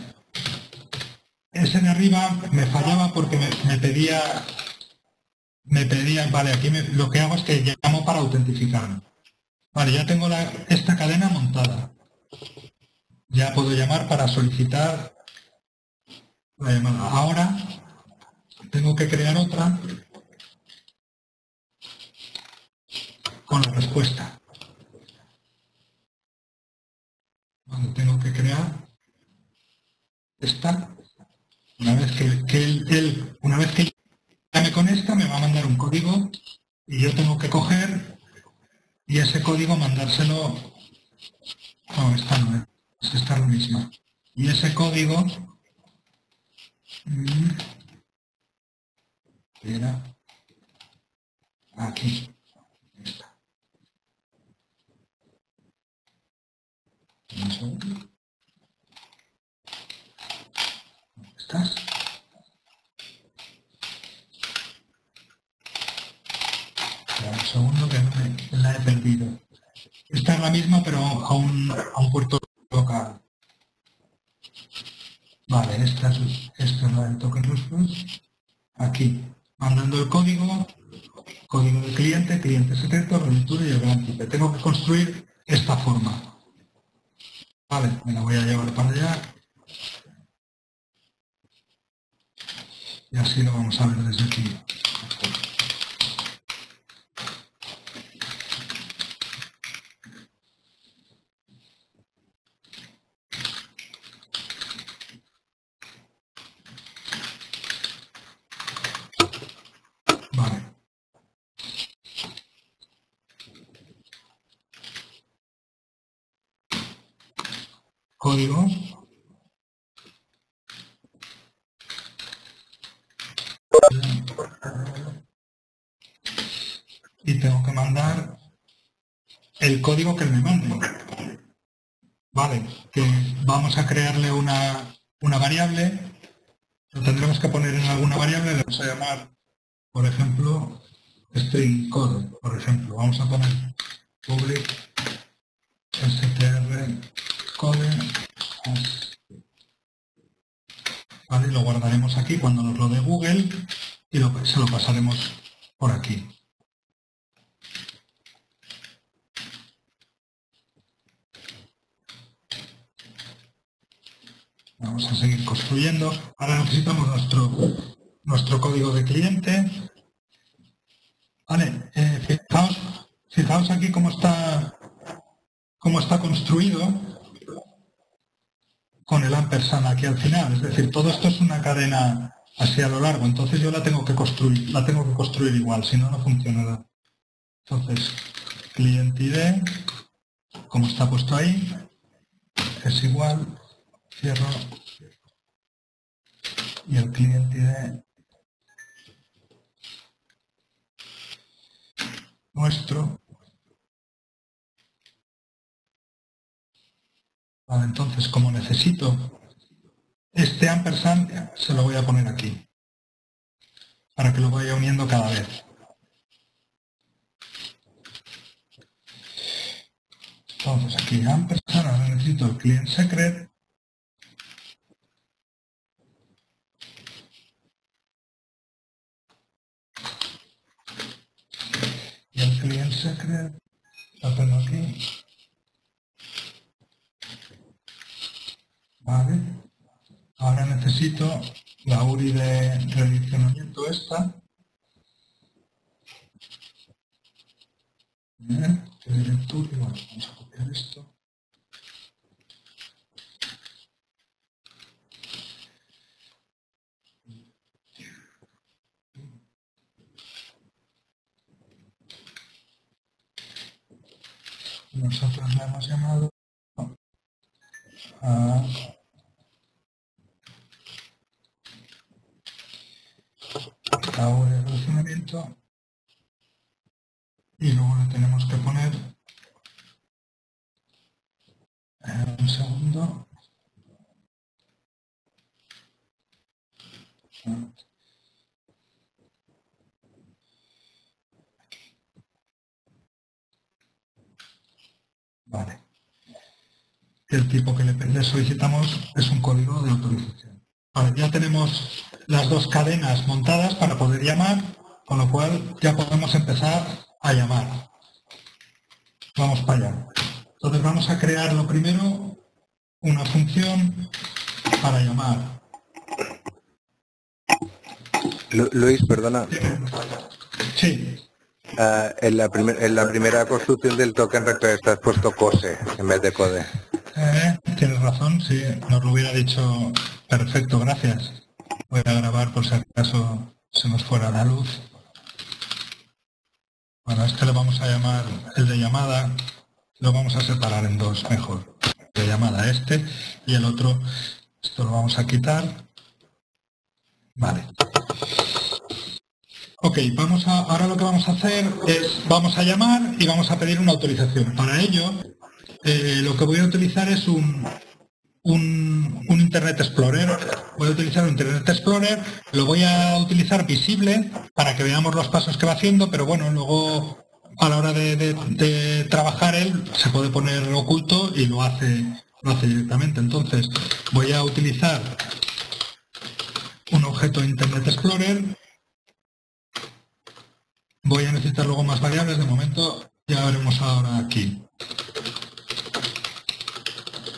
Ese de arriba me fallaba porque me pedía, vale, aquí lo que hago es que llamo para autentificarme. Vale, ya tengo esta cadena montada. Ya puedo llamar para solicitar la llamada. Ahora tengo que crear otra con la respuesta. Vale, tengo que crear esta. Una vez que llame con esta, me va a mandar un código y yo tengo que coger y ese código mandárselo. No, esta no es, esta es la misma. Y ese código era aquí. Esta. Un segundo. ¿Dónde estás? Un segundo que la he perdido. Esta es la misma, pero a un puerto local. Vale, esta es la del token response. Aquí, mandando el código de cliente, cliente secreto, relectura y el gran tipe. Tengo que construir esta forma. Vale, me la voy a llevar para allá. Y así lo vamos a ver desde aquí. Vale. Código. Y tengo que mandar el código que él me mande. Vale, que vamos a crearle una variable, lo tendremos que poner en alguna variable, le vamos a llamar, por ejemplo, string code, por ejemplo. Vamos a poner public str code. Vale, y lo guardaremos aquí cuando nos lo dé Google y se lo pasaremos por aquí. Vamos a seguir construyendo. Ahora necesitamos nuestro código de cliente. Vale, fijaos aquí cómo está construido con el ampersand aquí al final. Es decir, todo esto es una cadena así a lo largo. Entonces yo la tengo que construir igual, si no, no funcionará. Entonces, client ID, como está puesto ahí, es igual. Cierro y el cliente ID nuestro. Vale, entonces como necesito este ampersand, se lo voy a poner aquí para que lo vaya uniendo cada vez. Entonces aquí ampersand, ahora necesito el client secret. Y el client secret lo tengo aquí. Vale. Ahora necesito la URI de redireccionamiento esta. Bien, que directory, bueno, vamos a copiar esto. Nosotros le hemos llamado a la URI de relacionamiento y luego le tenemos que poner un segundo. Vale. El tipo que le solicitamos es un código de autorización. Vale, ya tenemos las dos cadenas montadas para poder llamar, con lo cual ya podemos empezar a llamar. Vamos para allá. Entonces vamos a crear lo primero una función para llamar. Luis, perdona. Sí. En la primera construcción del token request has puesto cose en vez de code. Tienes razón, sí, nos lo hubiera dicho. Perfecto, gracias. Voy a grabar por si acaso se nos fuera la luz. Bueno, este le vamos a llamar el de llamada, lo vamos a separar en dos mejor. De llamada este y el otro, esto lo vamos a quitar. Vale. Ok, ahora lo que vamos a hacer es, vamos a llamar y vamos a pedir una autorización. Para ello, lo que voy a utilizar es un Internet Explorer. Voy a utilizar un Internet Explorer, lo voy a utilizar visible para que veamos los pasos que va haciendo, pero bueno, luego a la hora de trabajar él se puede poner oculto y lo hace directamente. Entonces voy a utilizar un objeto Internet Explorer. Voy a necesitar luego más variables, de momento ya veremos ahora aquí.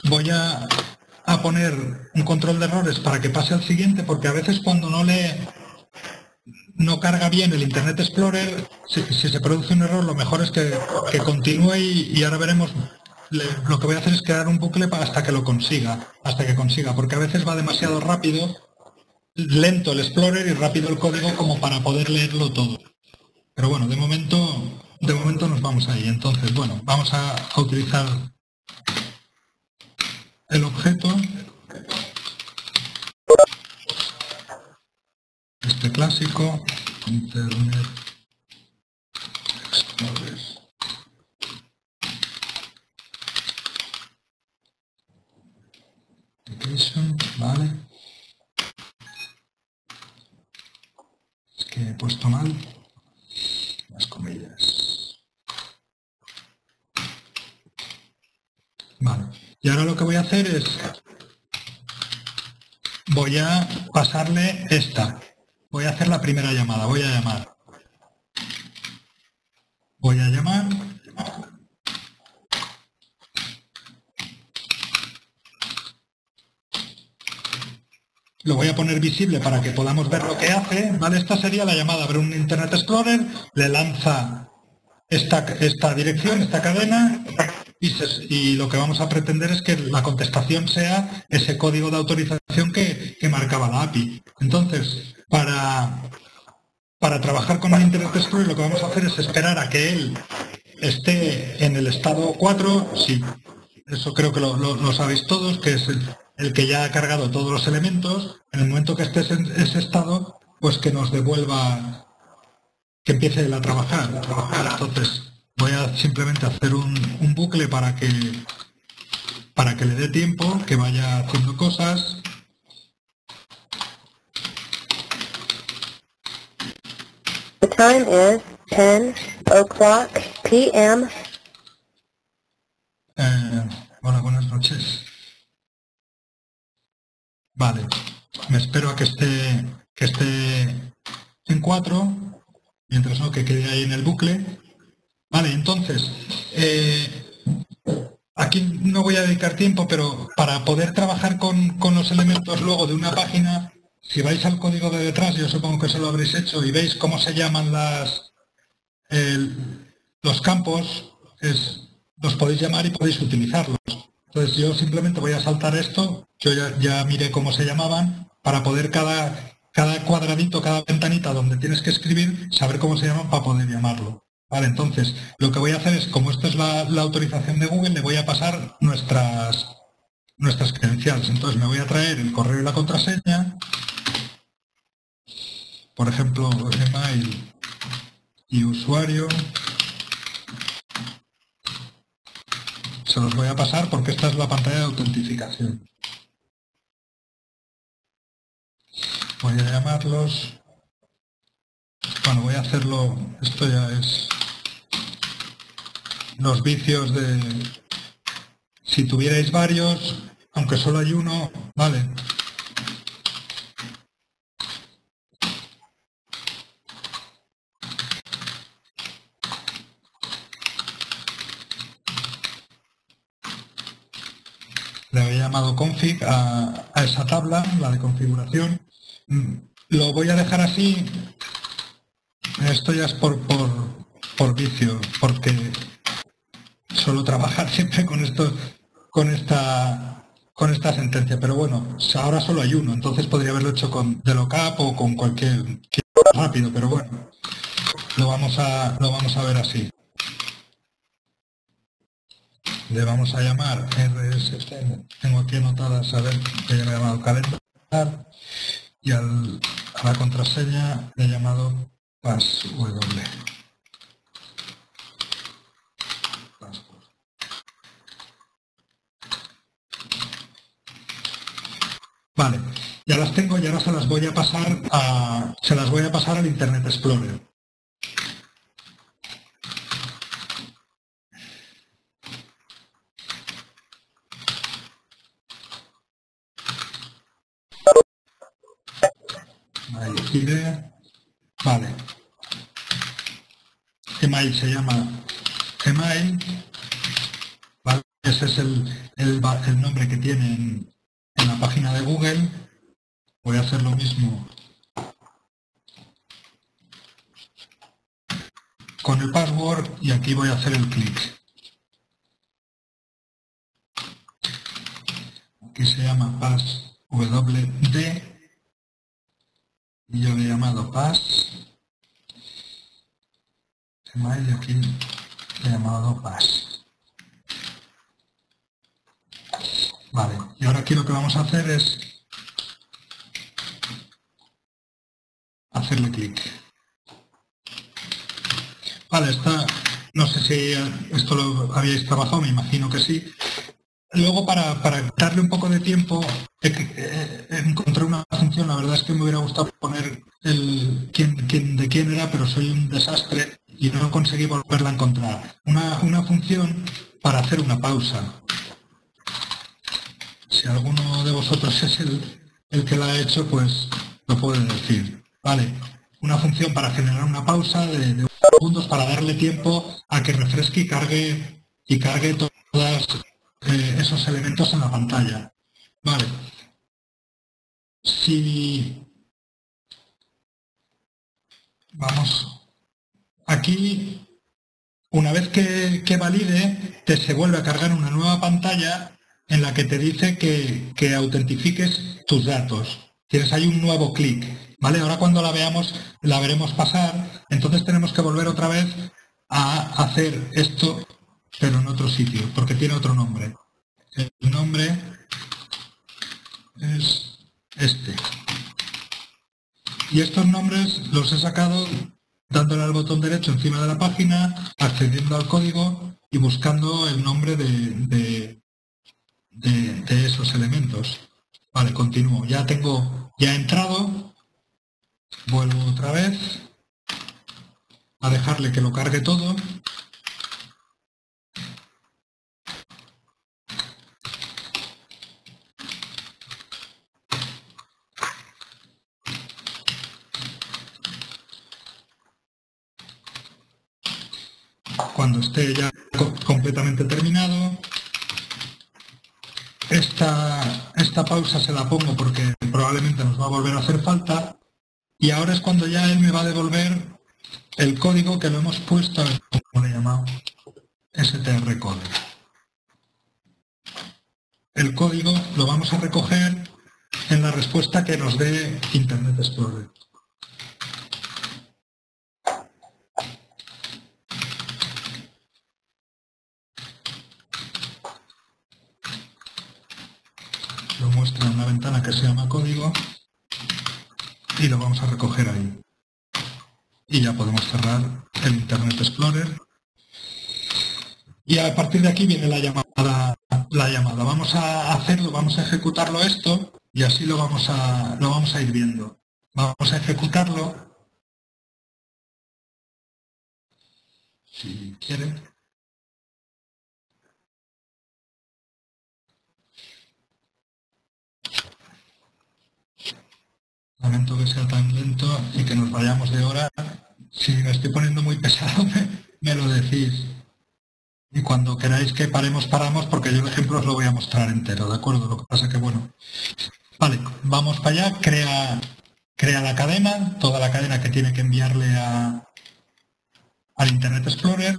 Voy a poner un control de errores para que pase al siguiente, porque a veces cuando no lee no carga bien el Internet Explorer, si se produce un error, lo mejor es que continúe y ahora veremos. Lo que voy a hacer es crear un bucle hasta que lo consiga, porque a veces va demasiado rápido, lento el Explorer y rápido el código como para poder leerlo todo. Pero bueno, de momento nos vamos ahí. Entonces, bueno, vamos a utilizar el objeto, este clásico, Internet Explorer. Vale. Es que he puesto mal las comillas. Vale. Y ahora lo que voy a hacer es, voy a pasarle esta. Voy a hacer la primera llamada. Voy a llamar. Lo voy a poner visible para que podamos ver lo que hace, ¿vale? Esta sería la llamada. Abre un Internet Explorer, le lanza esta dirección, esta cadena, y lo que vamos a pretender es que la contestación sea ese código de autorización que marcaba la API. Entonces, para trabajar con el Internet Explorer, lo que vamos a hacer es esperar a que él esté en el estado 4, sí, eso creo que lo sabéis todos, que es el que ya ha cargado todos los elementos. En el momento que esté en ese estado, pues que nos devuelva, que empiece él a trabajar. Entonces voy a simplemente hacer un bucle para que le dé tiempo, que vaya haciendo cosas. The time is 10:00 p.m. Hola, buenas noches. Vale, me espero a que esté en 4, mientras no que quede ahí en el bucle. Vale, entonces, aquí no voy a dedicar tiempo, pero para poder trabajar con los elementos luego de una página, si vais al código de detrás, yo supongo que eso lo habréis hecho, y veis cómo se llaman los campos, los podéis llamar y podéis utilizarlos. Entonces yo simplemente voy a saltar esto, yo ya miré cómo se llamaban, para poder cada cuadradito, cada ventanita donde tienes que escribir, saber cómo se llaman para poder llamarlo. Vale, entonces lo que voy a hacer es, como esto es la autorización de Google, le voy a pasar nuestras credenciales. Entonces me voy a traer el correo y la contraseña, por ejemplo, email y usuario. Se los voy a pasar porque esta es la pantalla de autentificación. Voy a llamarlos. Bueno, voy a hacerlo. Esto ya es los vicios de... Si tuvierais varios, aunque solo hay uno, vale. Le había llamado config a esa tabla, la de configuración. Lo voy a dejar así. Esto ya es por vicio, porque suelo trabajar siempre con esta sentencia. Pero bueno, ahora solo hay uno, entonces podría haberlo hecho con delocap o con cualquier rápido, pero bueno, lo vamos a ver así. Le vamos a llamar RSC, tengo aquí anotadas, a ver, que ya le he llamado calendar, y a la contraseña le he llamado password. Vale, ya las tengo y ahora se las voy a pasar al Internet Explorer. Vale. Email se llama Email. ¿Vale? Ese es el nombre que tiene en la página de Google. Voy a hacer lo mismo con el password y aquí voy a hacer el clic. Aquí se llama passwd y yo le he llamado pass. Y aquí le he llamado pass. Vale, y ahora aquí lo que vamos a hacer es hacerle clic. Vale, no sé si esto lo habíais trabajado, me imagino que sí. Luego, para darle un poco de tiempo, encontré una función, la verdad es que me hubiera gustado poner de quién era, pero soy un desastre y no conseguí volverla a encontrar. Una función para hacer una pausa. Si alguno de vosotros es el que la ha hecho, pues lo puede decir. Vale, una función para generar una pausa de unos segundos para darle tiempo a que refresque y cargue todas esos elementos en la pantalla. Vale. Si vamos aquí, una vez que valide, se vuelve a cargar una nueva pantalla en la que te dice que autentifiques tus datos. Tienes ahí un nuevo clic, ¿vale? Ahora cuando la veamos, la veremos pasar, entonces tenemos que volver otra vez a hacer esto, pero en otro sitio, porque tiene otro nombre. El nombre es este. Y estos nombres los he sacado dándole al botón derecho encima de la página, accediendo al código y buscando el nombre de esos elementos. Vale, continúo. Ya he entrado, vuelvo otra vez a dejarle que lo cargue todo. Cuando esté ya completamente terminado, esta pausa se la pongo porque probablemente nos va a volver a hacer falta, y ahora es cuando ya él me va a devolver el código que lo hemos puesto, a ver cómo le he llamado, strcode. El código lo vamos a recoger en la respuesta que nos dé Internet Explorer. Lo muestra en una ventana que se llama código y lo vamos a recoger ahí. Y ya podemos cerrar el Internet Explorer. Y a partir de aquí viene la llamada. Vamos a hacerlo, vamos a ejecutarlo esto y así lo vamos a ir viendo. Vamos a ejecutarlo. Si quiere. Lamento que sea tan lento y que nos vayamos de hora. Si me estoy poniendo muy pesado, me lo decís. Y cuando queráis que paremos, paramos, porque yo el ejemplo os lo voy a mostrar entero, ¿de acuerdo? Lo que pasa que, bueno. Vale, vamos para allá, crea la cadena, toda la cadena que tiene que enviarle al Internet Explorer.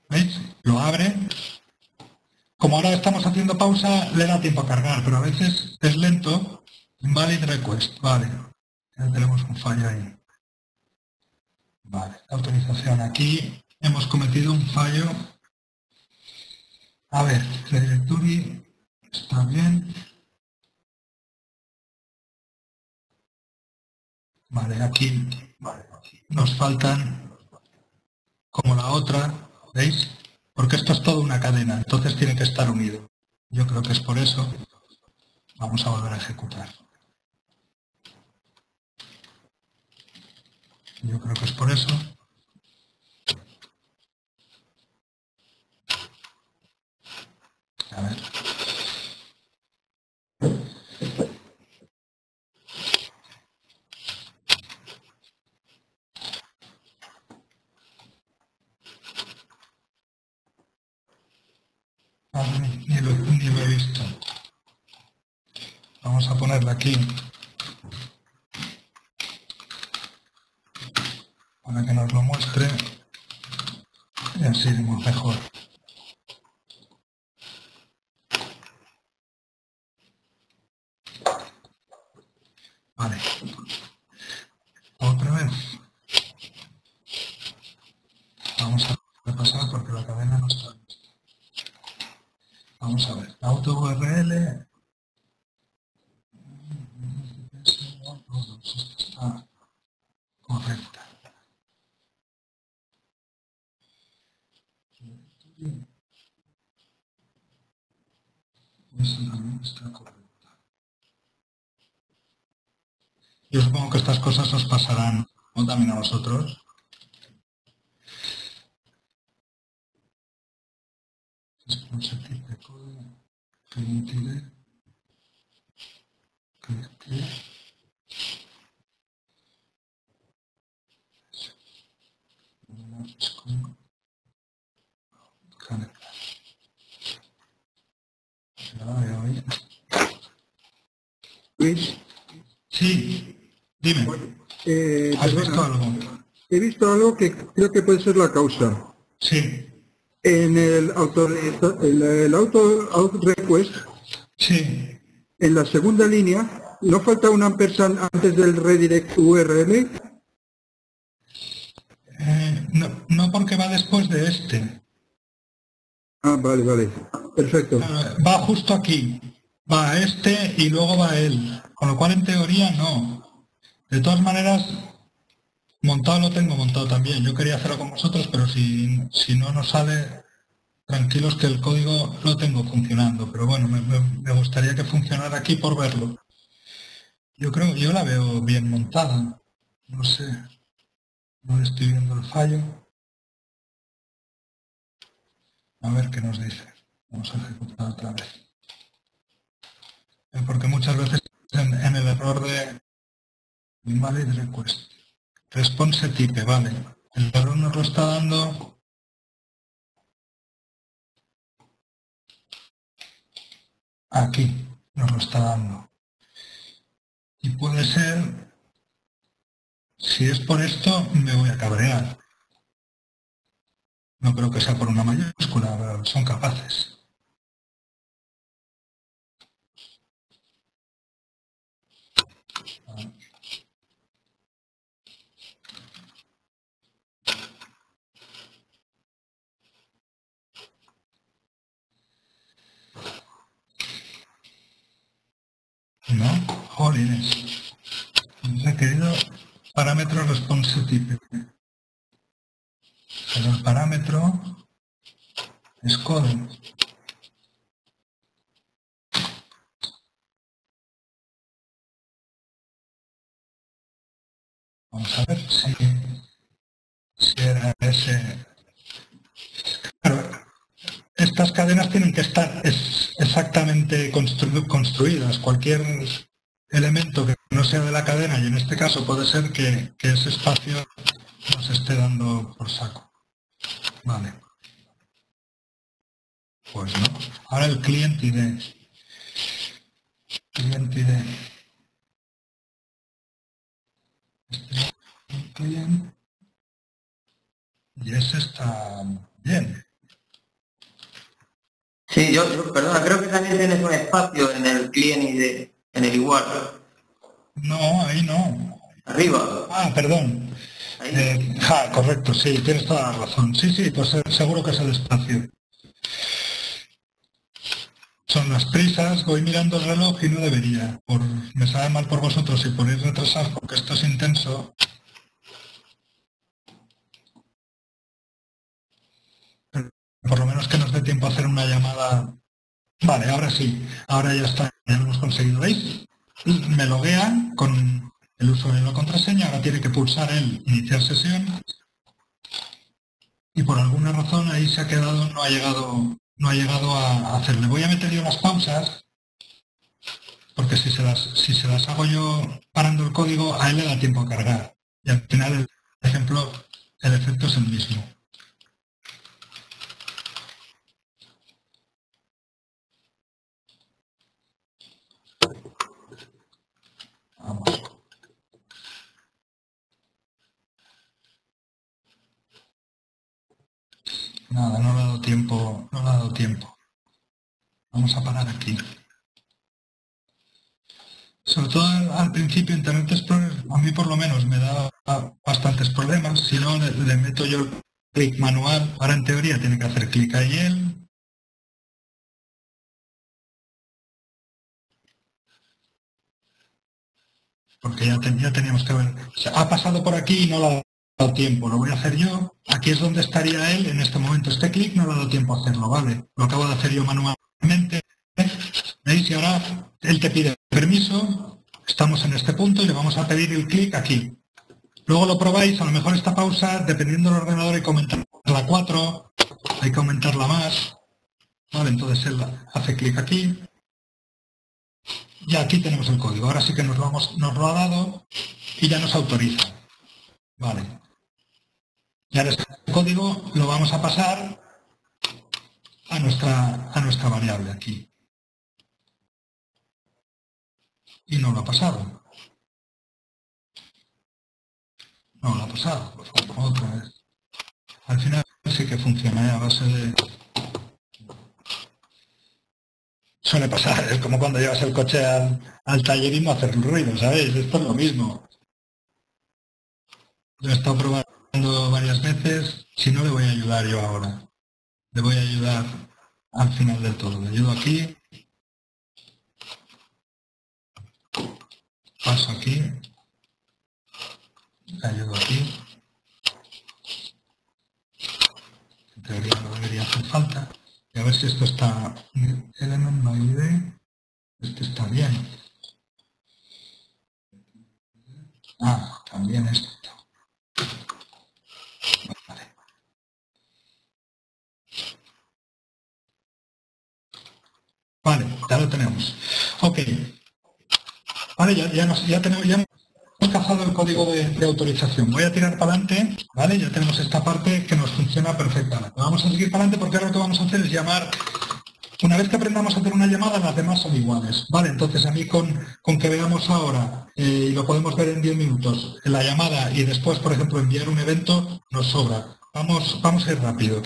¿Veis? Lo abre. Como ahora estamos haciendo pausa, le da tiempo a cargar, pero a veces es lento. Invalid request, vale. Ya tenemos un fallo ahí. Vale, la autorización aquí. Hemos cometido un fallo. A ver, la directory está bien. Vale, aquí nos faltan como la otra, ¿veis? Porque esto es toda una cadena, entonces tiene que estar unido. Yo creo que es por eso. Vamos a volver a ejecutar. Yo creo que es por eso. A ver. Ni lo he visto. Vamos a ponerle aquí para que nos lo muestre y así iremos mejor. Vale. Otra vez. Vamos a repasar porque la cadena no está lista. Vamos a ver. Auto URL. Esta está correcta. Esa también está correcta. Yo supongo que estas cosas os pasarán, ¿no? También a vosotros. Luis, Sí, dime. ¿Has perdona, visto algo? he visto algo que creo que puede ser la causa. Sí, En el auto request, sí. en la segunda línea, ¿no falta un ampersand antes del redirect URL? No porque va después de este. Ah, vale, vale. Perfecto. Va justo aquí. Va a este y luego va a él. Con lo cual, en teoría, no. De todas maneras, montado lo tengo montado también. Yo quería hacerlo con vosotros, pero si no nos sale, tranquilos que el código lo tengo funcionando. Pero bueno, me gustaría que funcionara aquí por verlo. Yo la veo bien montada. No sé. No estoy viendo el fallo. A ver qué nos dice. Vamos a ejecutar otra vez. Porque muchas veces en el error de invalid request. Response type, vale. El error nos lo está dando aquí. Nos lo está dando. Y puede ser, si es por esto, me voy a cabrear. No creo que sea por una mayúscula, pero son capaces. No, jolines. Requerido parámetro response type. Pero el parámetro es code. Vamos a ver si era ese. Claro, estas cadenas tienen que estar exactamente construidas. Cualquier elemento que no sea de la cadena, y en este caso puede ser que ese espacio nos esté dando por saco. Vale. Pues no. Ahora el cliente ID. Cliente ID. Este es un cliente. Y ese está bien. Sí, perdona, creo que también tienes un espacio en el cliente ID, en el igual. No, ahí no. Arriba. Ah, perdón. Ahí. Correcto, sí, tienes toda la razón. Sí, pues seguro que es el espacio. Son las prisas, voy mirando el reloj y no debería. Me sabe mal por vosotros y por ir retrasados porque esto es intenso. Pero por lo menos que nos dé tiempo a hacer una llamada. Vale, ahora sí, ahora ya está, ya lo hemos conseguido. ¿Veis? Me loguea con el usuario y la contraseña, ahora tiene que pulsar el iniciar sesión y por alguna razón ahí se ha quedado, no ha llegado a hacerle. Voy a meter yo las pausas porque si se las hago yo parando el código, a él le da tiempo a cargar. Y al final, el ejemplo, el efecto es el mismo. Vamos. Vamos a parar aquí. Sobre todo al principio Internet Explorer, a mí por lo menos me da bastantes problemas. Si no, le meto yo el clic manual. Ahora en teoría tiene que hacer clic ahí él. Porque ya teníamos que ver. O sea, ha pasado por aquí y no le ha dado tiempo. Lo voy a hacer yo. Aquí es donde estaría él en este momento. Este clic no le ha dado tiempo a hacerlo, ¿vale? Lo acabo de hacer yo manualmente. ¿Veis? Y ahora él te pide permiso. Estamos en este punto y le vamos a pedir el clic aquí. Luego lo probáis. A lo mejor esta pausa, dependiendo del ordenador, hay que aumentarla 4. Hay que aumentarla más. ¿Vale? Entonces él hace clic aquí. Ya aquí tenemos el código. Ahora sí que nos lo ha dado y ya nos autoriza. Vale. Y ahora este código lo vamos a pasar a nuestra variable aquí. Y no lo ha pasado. No lo ha pasado. Por favor, otra vez. Al final sí que funciona a base de... Suele pasar, es como cuando llevas el coche al taller y no hacer ruido, ¿sabéis? Esto es lo mismo. Lo he estado probando varias veces, si no le voy a ayudar yo ahora. Le voy a ayudar al final del todo. Le ayudo aquí. Paso aquí. Le ayudo aquí. En teoría no debería hacer falta. Y a ver si esto está... Element no ID. Este está bien. Ah, también esto. Vale. Vale, ya lo tenemos. Ok. Vale, ya hemos cazado el código de autorización. Voy a tirar para adelante, ¿vale? Ya tenemos esta parte que nos funciona perfectamente. Vamos a seguir para adelante porque ahora lo que vamos a hacer es llamar. Una vez que aprendamos a hacer una llamada, las demás son iguales, ¿vale? Entonces a mí con que veamos ahora, y lo podemos ver en 10 minutos, la llamada y después, por ejemplo, enviar un evento, nos sobra. Vamos a ir rápido.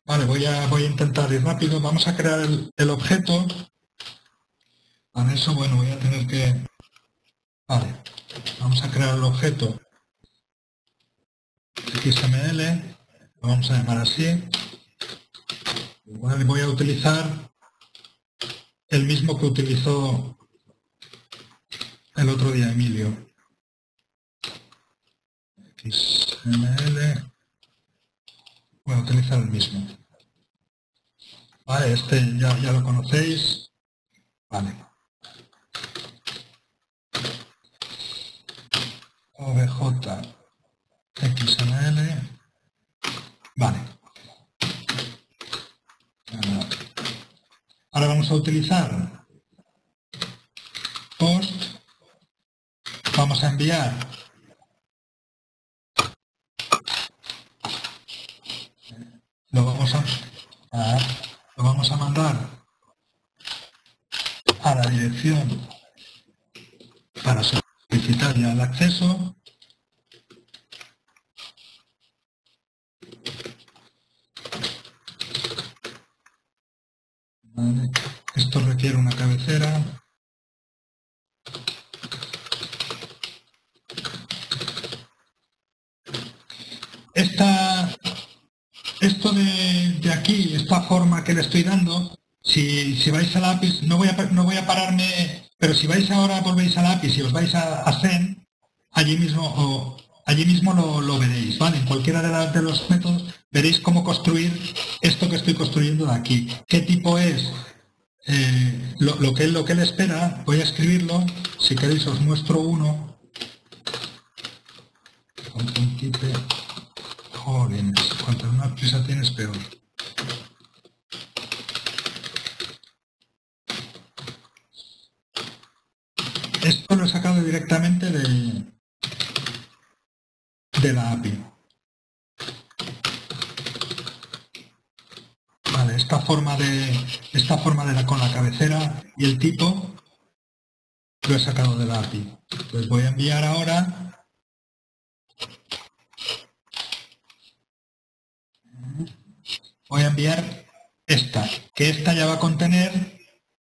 Vale, voy a intentar ir rápido. Vamos a crear el objeto. Para eso, bueno, voy a tener que... Vale, vamos a crear el objeto XML, lo vamos a llamar así. Igual voy a utilizar el mismo que utilizó el otro día Emilio. XML, voy a utilizar el mismo. Vale, este ya lo conocéis. Vale. OBJ XML. Vale. Ahora vamos a utilizar post. Vamos a enviar lo vamos a mandar a la dirección para solicitar ya el acceso. Vale. Esto requiere una cabecera. Esto de aquí, esta forma que le estoy dando, si vais al API, no voy a pararme, pero si vais ahora, volvéis al API, si os vais a Zen, allí mismo lo veréis, ¿vale? En cualquiera de los métodos veréis cómo construir esto que estoy construyendo de aquí. ¿Qué tipo es? Lo que él espera, voy a escribirlo, si queréis os muestro uno. Jóvenes, cuanto más prisa tienes, peor. Esto lo he sacado directamente de la API. Vale, esta forma con la cabecera y el tipo lo he sacado de la API. Pues voy a enviar ahora. Voy a enviar esta, que esta ya va a contener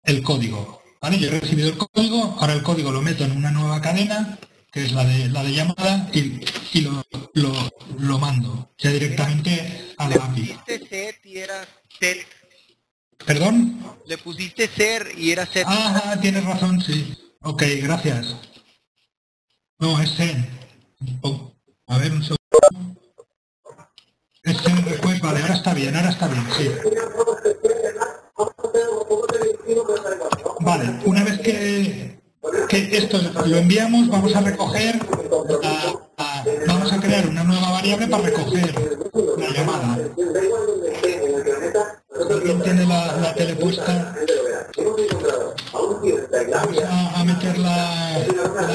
el código, ¿vale? Yo he recibido el código, ahora el código lo meto en una nueva cadena, que es la de llamada, y lo mando ya directamente a la API. Le pusiste set y era set. ¿Perdón? Le pusiste ser y era set. Ah, tienes razón, sí. Ok, gracias. No, es send. Oh, a ver, un segundo. Es send request, vale, ahora está bien, sí. Vale, una vez que esto lo enviamos, vamos a recoger, vamos a crear una nueva variable para recoger la llamada. ¿Alguien tiene la tele puesta? Vamos a meter la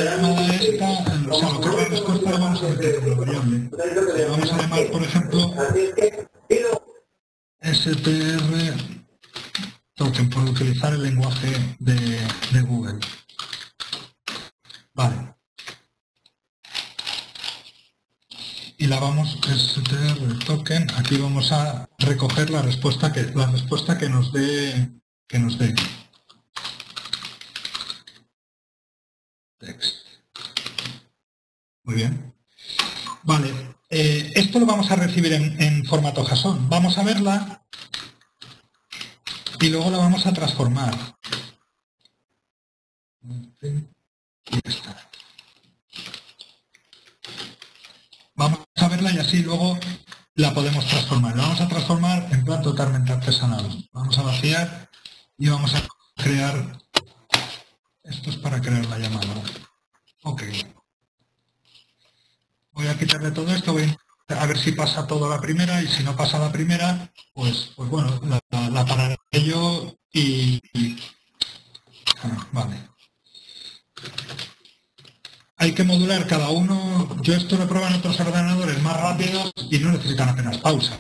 llamada esta, o sea, lo que es la respuesta lo vamos a meter en la variable. Le vamos a llamar, por ejemplo, str token, por utilizar el lenguaje de Google. Vale. Y la vamos str token, aquí vamos a recoger la respuesta que nos dé text. Muy bien. Vale, esto lo vamos a recibir en formato JSON. Vamos a verla y luego la vamos a transformar. Y ya está. Vamos a verla y así luego la podemos transformar. La vamos a transformar en plan totalmente artesanal. Vamos a vaciar y vamos a crear... Esto es para crear la llamada. Ok. Voy a quitarle todo esto, voy a ver si pasa todo la primera y si no pasa la primera, pues bueno, la pararé yo y vale. Hay que modular cada uno. Yo esto lo he probado en otros ordenadores más rápidos y no necesitan apenas pausa.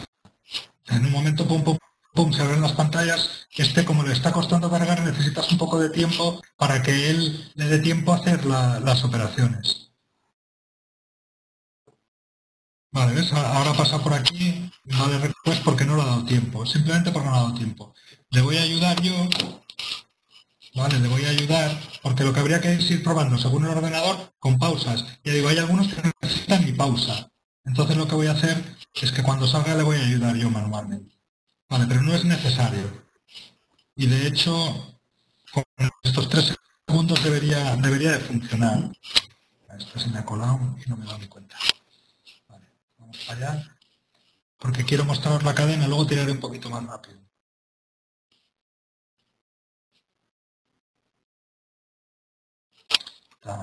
En un momento, pum, pum, pum, se abren las pantallas. Como le está costando cargar, necesitas un poco de tiempo para que él le dé tiempo a hacer las operaciones. Vale, ¿ves? Ahora pasa por aquí, vale, request porque no le ha dado tiempo, simplemente porque no le ha dado tiempo. Le voy a ayudar yo, vale, le voy a ayudar, porque lo que habría que es ir probando según el ordenador con pausas. Ya digo, hay algunos que no necesitan ni pausa. Entonces lo que voy a hacer es que cuando salga le voy a ayudar yo manualmente. Vale, pero no es necesario. Y de hecho, con estos 3 segundos debería de funcionar. Esto se me ha colado y no me he dado ni cuenta. Vamos allá, porque quiero mostraros la cadena, luego tiraré un poquito más rápido.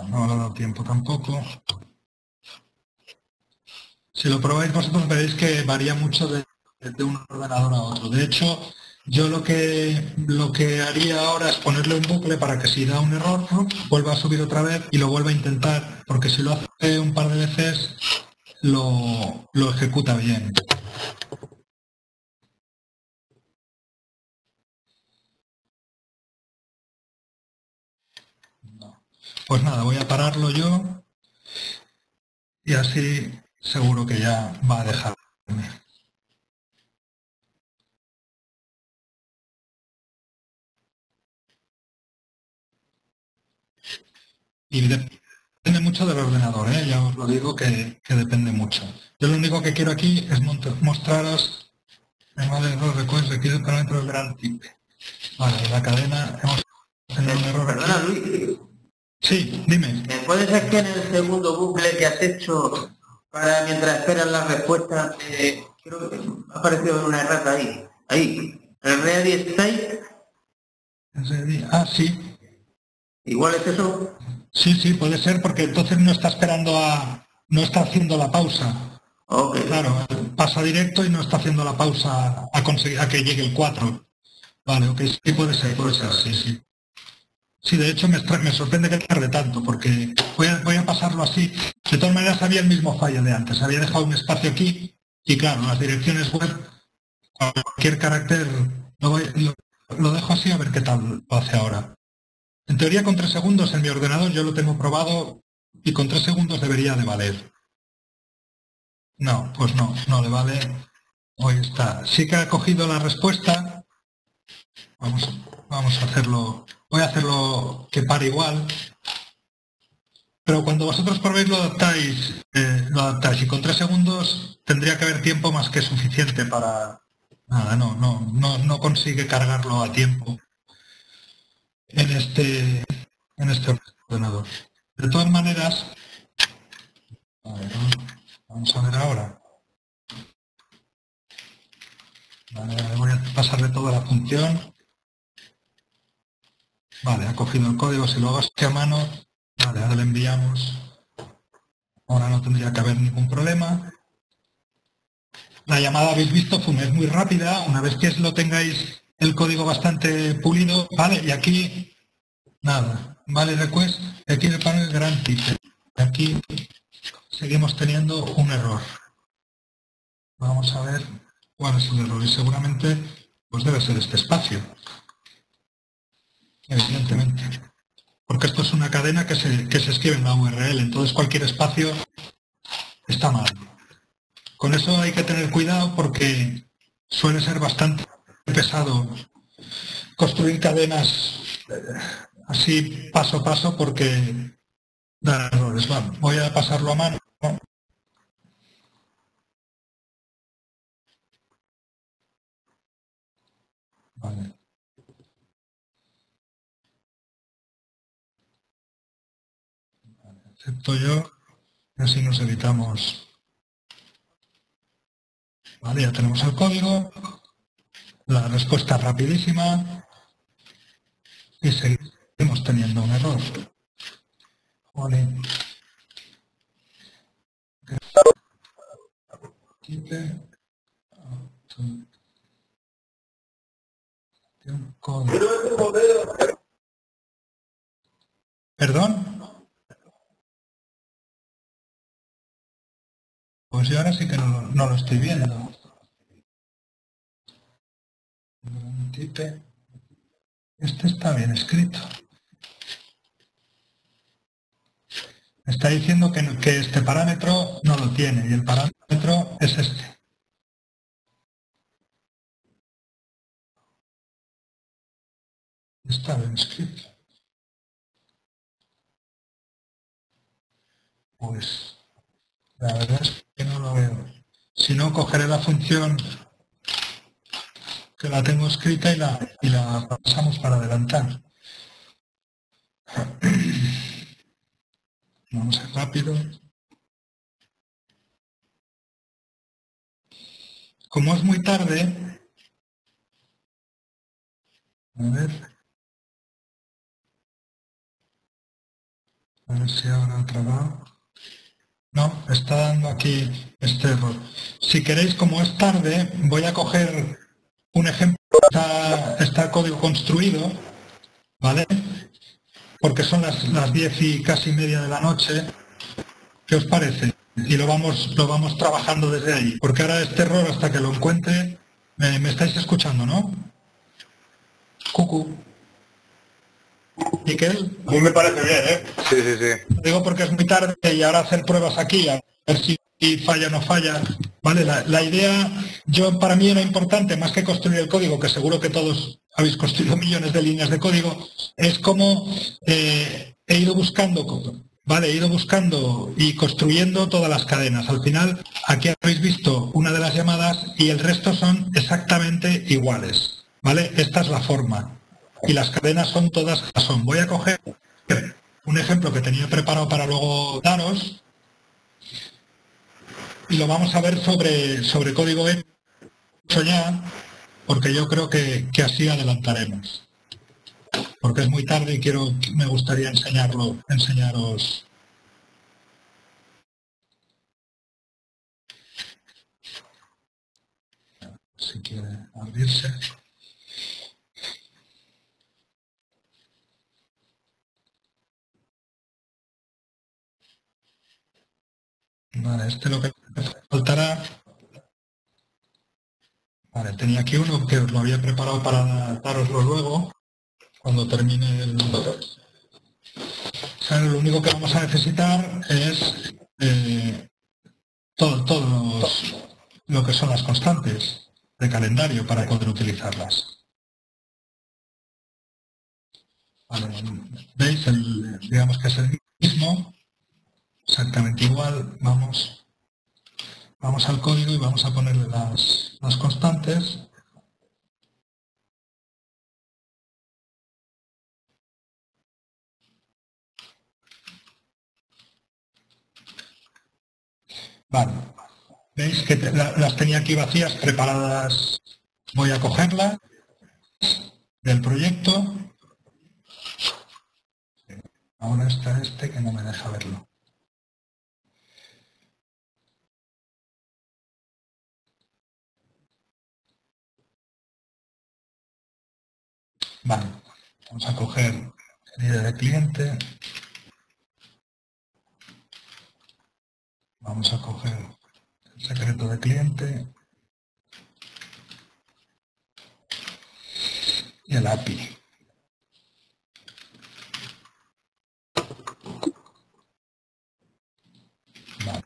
No le he dado tiempo tampoco. Si lo probáis vosotros veréis que varía mucho de un ordenador a otro. De hecho, yo lo que haría ahora es ponerle un bucle para que si da un error, vuelva a subir otra vez y lo vuelva a intentar, porque si lo hace un par de veces lo ejecuta bien. No. Pues nada, voy a pararlo yo y así seguro que ya va a dejarme. Y depende mucho del ordenador, ¿eh? Ya os lo digo que depende mucho. Yo lo único que quiero aquí es mostraros el error request requiere parámetros gran type. Vale, la cadena hemos tenido un error. Perdona, Luis. Sí, dime. ¿Puede ser que en el segundo bucle que has hecho para mientras esperas la respuesta, creo que ha aparecido una errata ahí? Ahí, el ready state. Ah, sí. ¿Igual es eso? Sí, puede ser porque entonces no está esperando no está haciendo la pausa. Okay. Claro, pasa directo y no está haciendo la pausa a que llegue el 4. Vale, ok, sí puede ser, sí. Sí, de hecho me sorprende que tarde tanto, porque voy a pasarlo así. De todas maneras había el mismo fallo de antes, había dejado un espacio aquí y claro, las direcciones web, cualquier carácter, lo dejo así a ver qué tal lo hace ahora. En teoría con 3 segundos en mi ordenador yo lo tengo probado y con 3 segundos debería de valer. No, pues no le vale. Hoy está. Sí que ha cogido la respuesta, Vamos a hacerlo, voy a hacerlo que pare igual, pero cuando vosotros probéis lo adaptáis y con 3 segundos tendría que haber tiempo más que suficiente para... Nada, no consigue cargarlo a tiempo en este ordenador. De todas maneras, a ver, vamos a ver ahora. Vale, voy a pasarle toda la función. Vale, ha cogido el código, si lo hago así a mano, vale, ahora le enviamos. Ahora no tendría que haber ningún problema. La llamada, habéis visto, es muy rápida. Una vez que lo tengáis el código bastante pulido, vale, y aquí, nada, vale, request, y aquí le pone el gran ticket. Aquí seguimos teniendo un error. Vamos a ver cuál es el error, y seguramente pues debe ser este espacio. Evidentemente. Porque esto es una cadena que se escribe en la URL, entonces cualquier espacio está mal. Con eso hay que tener cuidado porque suele ser bastante pesado construir cadenas así paso a paso porque da errores. Bueno, voy a pasarlo a mano. Vale. Acepto yo, y así nos evitamos. Vale, ya tenemos el código, la respuesta es rapidísima y seguimos teniendo un error. Vale. ¿Perdón? Pues yo ahora sí que no lo estoy viendo. Este está bien escrito. Me está diciendo que este parámetro no lo tiene y el parámetro es este. Está bien escrito. Pues la verdad es que no lo veo. Si no, cogeré la función que la tengo escrita y la pasamos para adelantar. Vamos a ir rápido. Como es muy tarde, a ver si ahora ha trabado. No, está dando aquí este error. Si queréis, como es tarde, voy a coger un ejemplo. Está código construido, ¿vale? Porque son las 10 y casi media de la noche. ¿Qué os parece? Y lo vamos trabajando desde ahí. Porque ahora este error, hasta que lo encuentre, me estáis escuchando, ¿no? Cucu. Miquel. A mí me parece bien, ¿eh? Sí. Digo porque es muy tarde y ahora hacer pruebas aquí, a ver si falla o no falla. Vale, la idea, para mí era importante, más que construir el código, que seguro que todos habéis construido millones de líneas de código, es cómo he ido buscando, vale, he ido buscando y construyendo todas las cadenas. Al final, aquí habéis visto una de las llamadas y el resto son exactamente iguales, ¿vale? Esta es la forma. Y las cadenas son todas son. Voy a coger un ejemplo que tenía preparado para luego daros y lo vamos a ver sobre código hecho ya, porque yo creo que así adelantaremos. Porque es muy tarde y me gustaría enseñaros. Si quiere abrirse. Vale, lo que faltará. Vale, tenía aquí uno que os lo había preparado para daroslo luego, cuando termine el... O sea, lo único que vamos a necesitar es todo lo que son las constantes de calendario para poder utilizarlas. Vale, ¿veis? Digamos que es el mismo, exactamente igual. Vamos al código y vamos a ponerle las constantes. Vale, veis que las tenía aquí vacías, preparadas. Voy a cogerlas del proyecto. Ahora está este que no me deja verlo. Vale, vamos a coger herida de cliente. Vamos a coger el secreto de cliente y el API. Vale.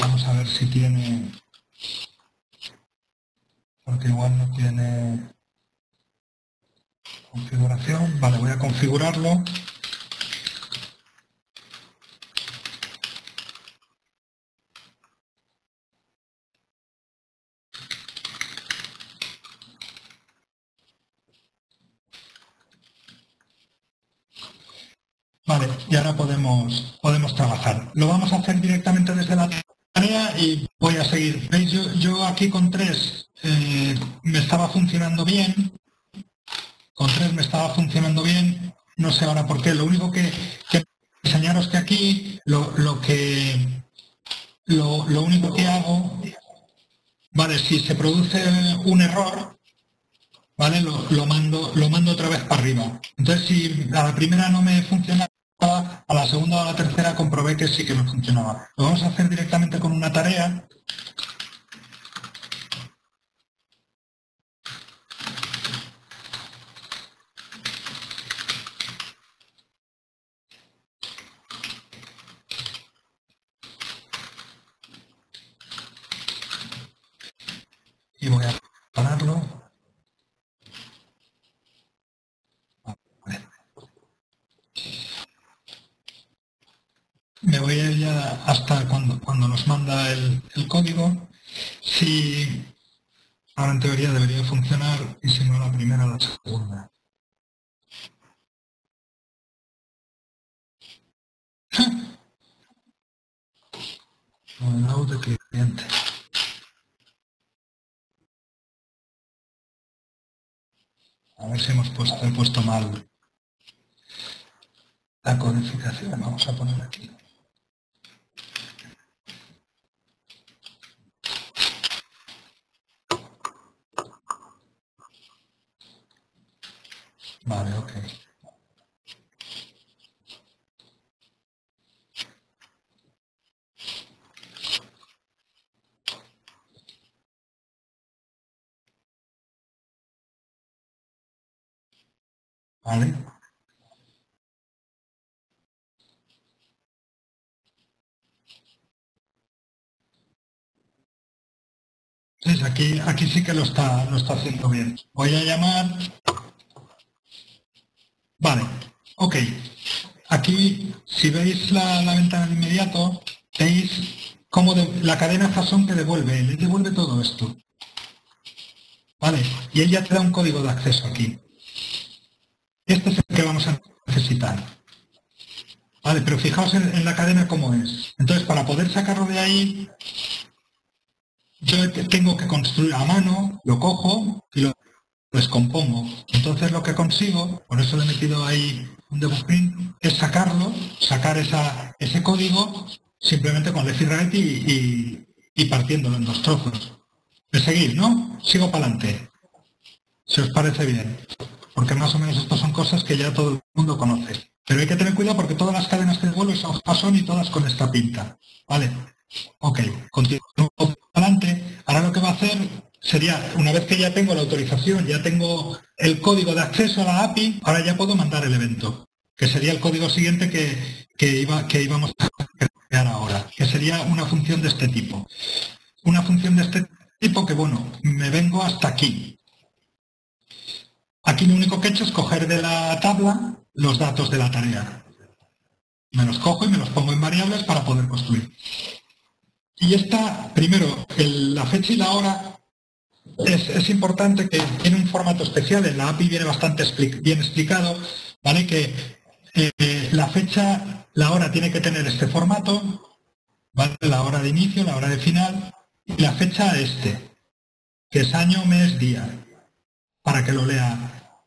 Vamos a ver si tiene, porque igual no tiene configuración. Vale, voy a configurarlo. Vale, y ahora podemos trabajar. Lo vamos a hacer directamente desde la tarea y voy a seguir. ¿Veis? Yo aquí con 3 me estaba funcionando bien. Con 3 me estaba funcionando bien. No sé ahora por qué. Lo único que enseñaros que aquí lo único que hago, vale, si se produce un error, vale, lo mando otra vez para arriba. Entonces, si a la primera no me funcionaba, a la segunda o a la tercera comprobé que sí que me funcionaba. Lo vamos a hacer directamente con una tarea. Y voy a pararlo. Vale. Me voy a ir ya hasta cuando nos manda el código. Si ahora en teoría debería funcionar y si no la primera, la segunda. Modelo de cliente. A ver si he puesto mal la codificación. Vamos a poner aquí. Vale, ok. Vale. Entonces aquí sí que lo está haciendo bien. Voy a llamar. Vale, ok. Aquí, si veis la ventana de inmediato, veis cómo la cadena JSON que devuelve. Le devuelve todo esto. Vale, y él ya te da un código de acceso aquí. Este es el que vamos a necesitar. Vale, pero fijaos en la cadena cómo es. Entonces, para poder sacarlo de ahí, yo tengo que construir a mano, lo cojo y lo descompongo. Entonces lo que consigo, por eso le he metido ahí un debug print, es sacar ese código simplemente con left y partiéndolo en 2 trozos. De seguir, ¿no? Sigo para adelante. Si os parece bien. Porque más o menos estas son cosas que ya todo el mundo conoce. Pero hay que tener cuidado porque todas las cadenas que devuelvo son JSON y todas con esta pinta. ¿Vale? Ok, continúo para adelante. Ahora lo que va a hacer sería, una vez que ya tengo la autorización, ya tengo el código de acceso a la API, ahora ya puedo mandar el evento, que sería el código siguiente que íbamos a crear ahora, que sería una función de este tipo. Una función de este tipo que, bueno, me vengo hasta aquí. Aquí lo único que he hecho es coger de la tabla los datos de la tarea. Me los cojo y me los pongo en variables para poder construir. Y esta, primero, la fecha y la hora es importante, que tiene un formato especial. En la API viene bastante bien explicado, ¿vale? Que la fecha, la hora tiene que tener este formato, ¿vale? La hora de inicio, la hora de final, y la fecha que es año, mes, día, para que lo lea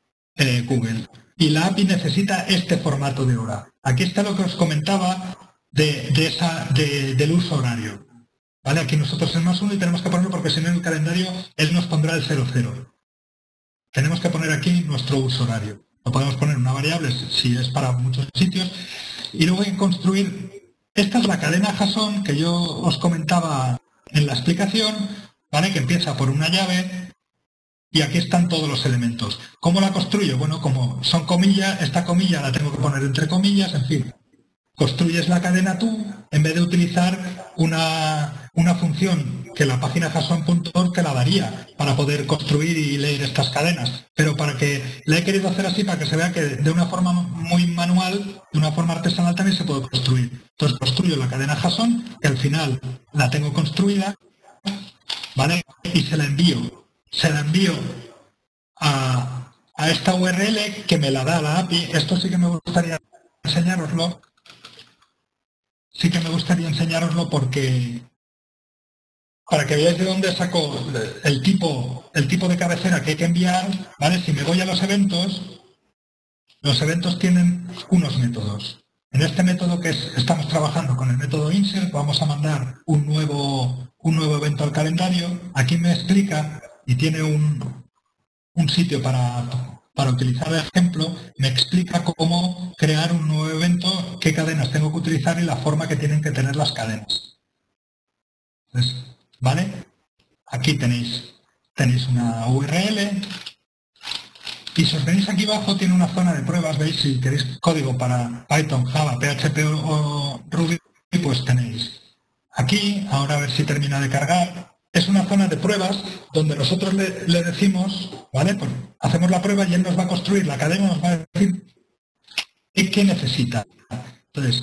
Google. Y la API necesita este formato de hora. Aquí está lo que os comentaba del uso horario. ¿Vale? Aquí nosotros en +1 y tenemos que ponerlo porque si no en el calendario él nos pondrá el 00. Tenemos que poner aquí nuestro uso horario. Lo podemos poner en una variable si es para muchos sitios. Y luego hay que construir. Esta es la cadena JSON que yo os comentaba en la explicación, ¿vale? Que empieza por una llave y aquí están todos los elementos. ¿Cómo la construyo? Bueno, como son comillas, esta comilla la tengo que poner entre comillas, en fin. Construyes la cadena tú en vez de utilizar una función que la página JSON.org te la daría para poder construir y leer estas cadenas. Pero para que la he querido hacer así para que se vea que de una forma muy manual, de una forma artesanal también se puede construir. Entonces construyo la cadena JSON, que al final la tengo construida, ¿vale? Y se la envío. Se la envío a esta URL que me la da la API. Esto sí que me gustaría enseñároslo. Sí que me gustaría enseñároslo porque para que veáis de dónde saco el tipo de cabecera que hay que enviar, ¿vale? Si me voy a los eventos tienen unos métodos. En este método estamos trabajando con el método insert, vamos a mandar un nuevo evento al calendario. Aquí me explica, y tiene un sitio para utilizar el ejemplo, me explica cómo crear un nuevo evento, qué cadenas tengo que utilizar y la forma que tienen que tener las cadenas. Entonces, ¿vale? Aquí tenéis una URL y si os venís aquí abajo tiene una zona de pruebas, veis, si queréis código para Python, Java, PHP o Ruby, pues tenéis. Aquí, ahora a ver si termina de cargar, es una zona de pruebas donde nosotros le decimos, ¿vale? Pues hacemos la prueba y él nos va a construir la cadena, nos va a decir qué necesita. Entonces,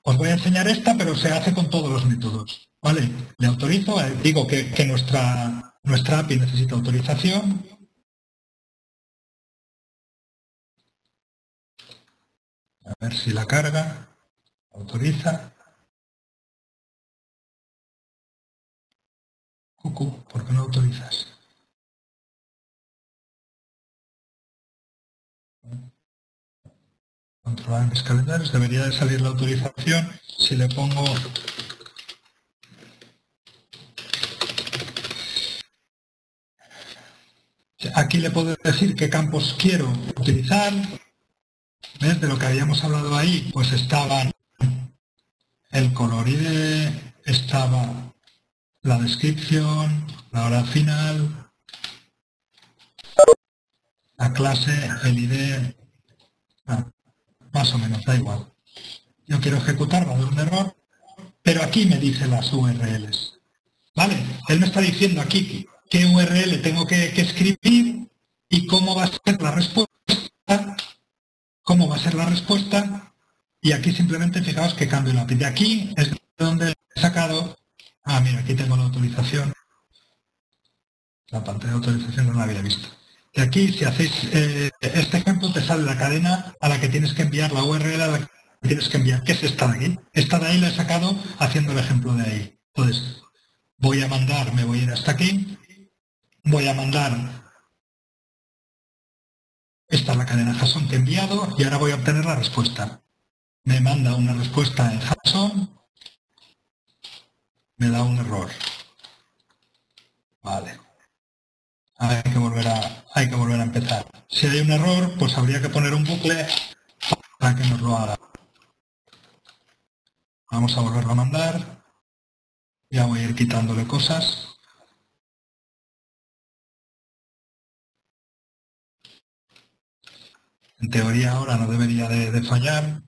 os voy a enseñar esta, pero se hace con todos los métodos, ¿vale? Le autorizo, digo que nuestra API necesita autorización. A ver si la carga, autoriza. Cucu, ¿por qué no autorizas? Controlar mis calendarios, debería de salir la autorización. Si le pongo aquí le puedo decir qué campos quiero utilizar. ¿Ves? De lo que habíamos hablado ahí, pues estaban el color ID, estaba la descripción, la hora final, la clase, el ID, más o menos, da igual. Yo quiero ejecutar, va a dar un error, pero aquí me dice las URLs. ¿Vale? Él me está diciendo aquí qué URL tengo que escribir y cómo va a ser la respuesta, y aquí simplemente fijaos que cambio la API. De aquí es donde he sacado, mira, aquí tengo la autorización, la pantalla de autorización no la había visto. De aquí, si hacéis este ejemplo, te sale la cadena a la que tienes que enviar, la URL a la que tienes que enviar, que es esta de aquí. Esta de ahí la he sacado haciendo el ejemplo de ahí. Entonces, voy a mandar, me voy a ir hasta aquí, voy a mandar, esta es la cadena JSON que he enviado y ahora voy a obtener la respuesta. Me manda una respuesta en JSON, me da un error. Vale. Hay que volver a empezar. Si hay un error, pues habría que poner un bucle para que nos lo haga. Vamos a volverlo a mandar. Ya voy a ir quitándole cosas. En teoría ahora no debería de fallar.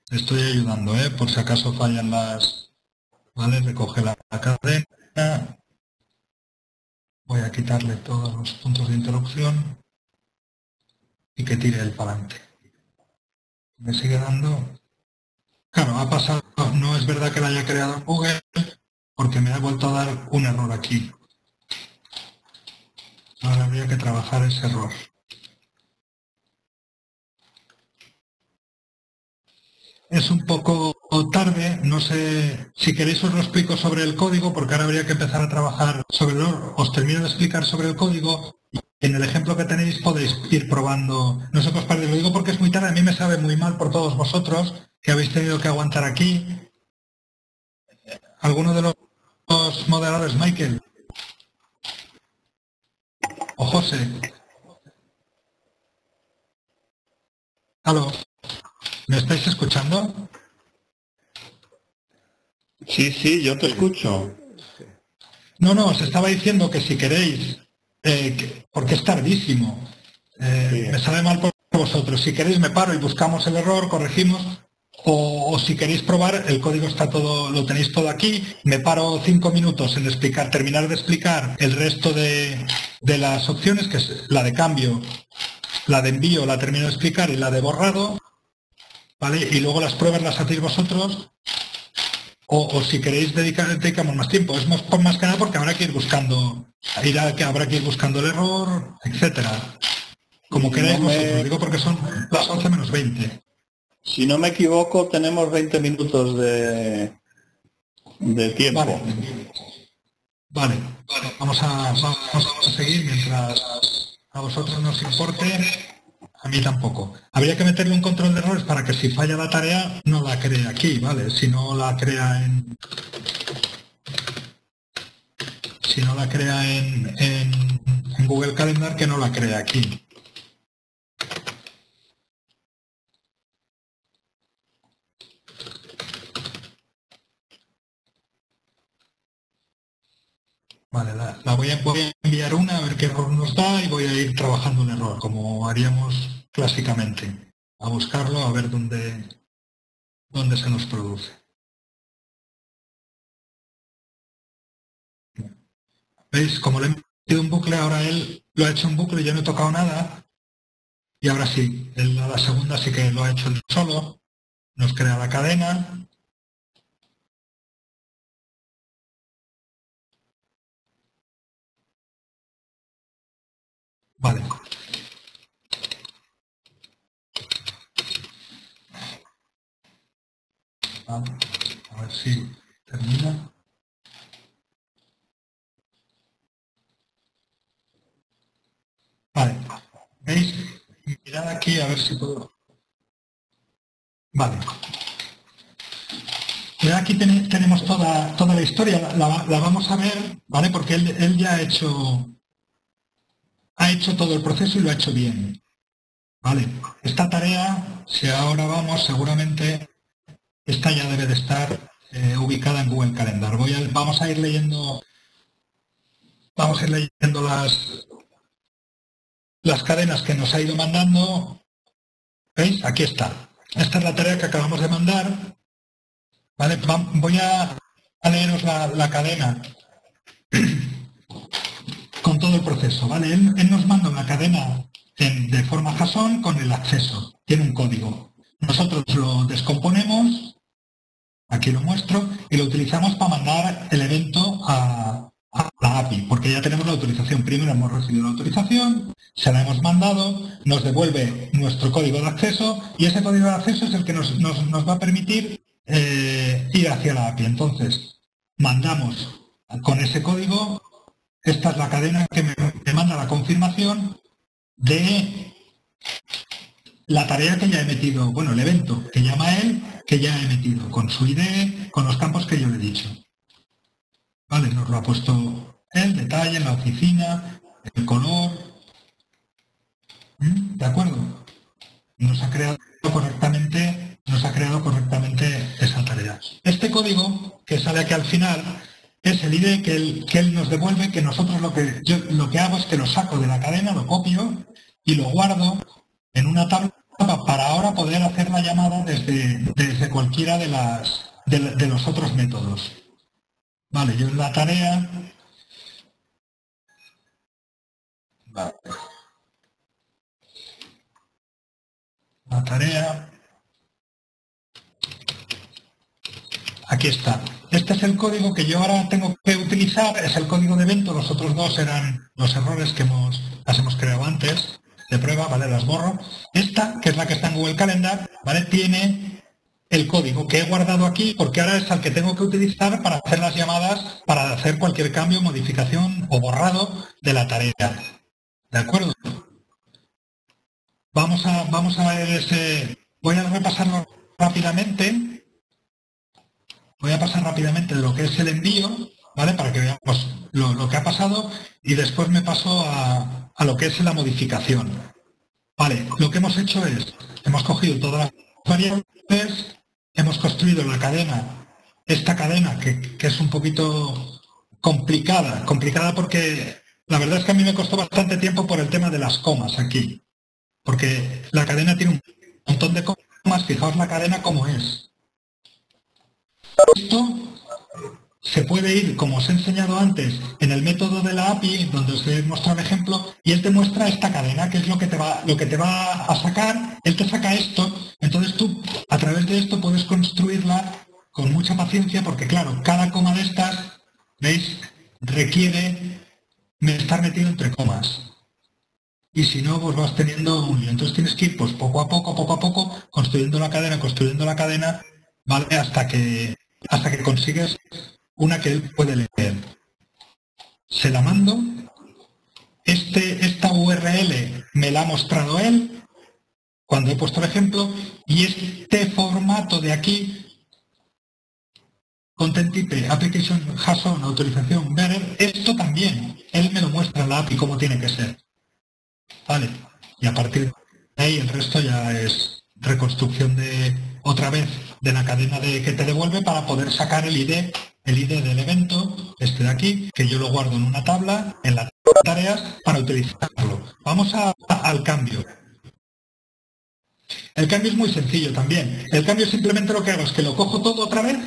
Le estoy ayudando, por si acaso fallan las... ¿Vale? Recoge la cadena. Voy a quitarle todos los puntos de interrupción y que tire el para adelante. Me sigue dando... Claro, ha pasado... No es verdad que la haya creado en Google porque me ha vuelto a dar un error aquí. Ahora habría que trabajar ese error. Es un poco tarde, no sé, si queréis os lo explico sobre el código, porque ahora habría que empezar a trabajar sobre el error. Os termino de explicar sobre el código y en el ejemplo que tenéis podéis ir probando. No sé qué os parece, lo digo porque es muy tarde, a mí me sabe muy mal por todos vosotros que habéis tenido que aguantar aquí. ¿Alguno de los moderadores, Michael? ¿O José? ¿Aló? ¿Me estáis escuchando? Sí, yo te escucho. No, os estaba diciendo que si queréis, porque es tardísimo, me sabe mal por vosotros. Si queréis me paro y buscamos el error, corregimos, o si queréis probar, el código está todo, lo tenéis todo aquí, me paro 5 minutos en terminar de explicar el resto de las opciones, que es la de cambio, la de envío, la termino de explicar y la de borrado. ¿Vale? Y luego las pruebas las hacéis vosotros, o si queréis dedicamos más tiempo. Es más que nada porque habrá que ir buscando, habrá que ir buscando el error, etcétera. Como queráis vosotros, digo porque son las 11 menos 20. Si no me equivoco, tenemos 20 minutos de tiempo. Vale. Vamos a seguir mientras a vosotros no os importe. A mí tampoco. Habría que meterle un control de errores para que si falla la tarea no la cree aquí, ¿vale? Si no la crea en Google Calendar, que no la crea aquí. Vale, la voy a enviar una a ver qué error nos da y voy a ir trabajando un error, como haríamos clásicamente, a buscarlo, a ver dónde se nos produce. ¿Veis? Como le he metido un bucle, ahora él lo ha hecho en bucle y yo no he tocado nada. Y ahora sí, él a la segunda sí que lo ha hecho él solo, nos crea la cadena. Vale. A ver si termina. Vale. ¿Veis? Mirad aquí a ver si puedo. Vale. Y aquí tenemos toda la historia. La vamos a ver, ¿vale? Porque él ya ha hecho todo el proceso y lo ha hecho bien. Vale, esta tarea, si ahora vamos, seguramente esta ya debe de estar ubicada en Google Calendar. Vamos a ir leyendo las cadenas que nos ha ido mandando. ¿Veis? Aquí está. Esta es la tarea que acabamos de mandar. Vale, voy a leeros la cadena con todo el proceso, ¿vale? Él nos manda una cadena de forma JSON con el acceso. Tiene un código. Nosotros lo descomponemos, aquí lo muestro, y lo utilizamos para mandar el evento a la API, porque ya tenemos la autorización. Primero hemos recibido la autorización, se la hemos mandado, nos devuelve nuestro código de acceso, y ese código de acceso es el que nos va a permitir ir hacia la API. Entonces, mandamos con ese código. Esta es la cadena que me manda la confirmación de la tarea que ya he metido, bueno, el evento que llama él, que ya he metido, con su ID, con los campos que yo le he dicho. Vale, nos lo ha puesto el detalle, en la oficina, el color. ¿De acuerdo? Y nos ha creado correctamente esa tarea. Este código que sale aquí al final es el ID que él nos devuelve, que nosotros lo que hago es que lo saco de la cadena, lo copio y lo guardo en una tabla para para ahora poder hacer la llamada desde cualquiera de los otros métodos. Vale, yo en la tarea... Vale. La tarea... Aquí está. Este es el código que yo ahora tengo que utilizar, es el código de evento, los otros dos eran los errores que las hemos creado antes, de prueba, ¿vale? Las borro. Esta, que es la que está en Google Calendar, ¿vale? Tiene el código que he guardado aquí, porque ahora es el que tengo que utilizar para hacer las llamadas, para hacer cualquier cambio, modificación o borrado de la tarea. ¿De acuerdo? Vamos a ver ese... Voy a repasarlo rápidamente. Voy a pasar rápidamente de lo que es el envío, ¿vale? Para que veamos lo que ha pasado y después me paso a lo que es la modificación. Vale, lo que hemos hecho es, hemos cogido todas las variables, hemos construido la cadena, esta cadena que es un poquito complicada porque la verdad es que a mí me costó bastante tiempo por el tema de las comas aquí, porque la cadena tiene un montón de comas, fijaos la cadena como es. Esto se puede ir, como os he enseñado antes, en el método de la API, donde os he mostrado el ejemplo, y él te muestra esta cadena, que es lo que te va a sacar, él te saca esto, entonces tú, a través de esto, puedes construirla con mucha paciencia, porque claro, cada coma de estas, ¿veis?, requiere estar metido entre comas. Y si no, pues vas teniendo un lío. Entonces tienes que ir pues poco a poco, construyendo la cadena, ¿vale?, hasta que consigues una que él puede leer. Se la mando. Esta URL me la ha mostrado él cuando he puesto el ejemplo, y este formato de aquí, Content Type, Application JSON, autorización, bearer, esto también, él me lo muestra en la API cómo tiene que ser. Vale, y a partir de ahí el resto ya es reconstrucción otra vez de la cadena que te devuelve para poder sacar el ID del evento, este de aquí, que yo lo guardo en una tabla, en las tareas, para utilizarlo. Vamos al cambio. El cambio es muy sencillo también. El cambio simplemente lo que hago es que lo cojo todo otra vez,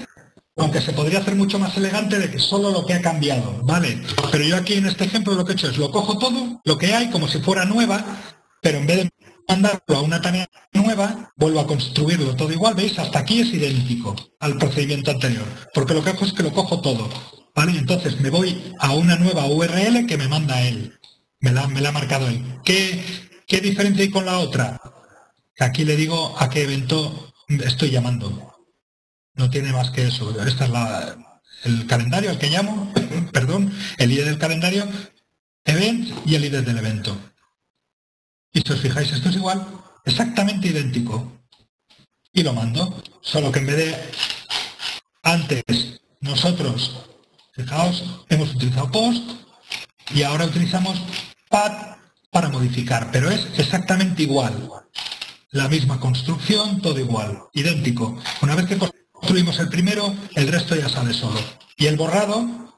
aunque se podría hacer mucho más elegante de que solo lo que ha cambiado, ¿vale? Pero yo aquí en este ejemplo lo que he hecho es lo cojo todo, lo que hay, como si fuera nueva, pero en vez de mandarlo a una tarea nueva, vuelvo a construirlo todo igual, ¿veis? Hasta aquí es idéntico al procedimiento anterior, porque lo que hago es que lo cojo todo, ¿vale? Entonces me voy a una nueva URL que me manda él, me la ha marcado él. ¿Qué diferencia hay con la otra? Que aquí le digo a qué evento estoy llamando. No tiene más que eso. Este es el calendario al que llamo, perdón, el ID del calendario, event y el ID del evento. Y si os fijáis, esto es igual, exactamente idéntico. Y lo mando, solo que en vez de antes nosotros, fijaos, hemos utilizado post y ahora utilizamos pad para modificar, pero es exactamente igual. La misma construcción, todo igual, idéntico. Una vez que construimos el primero, el resto ya sale solo. Y el borrado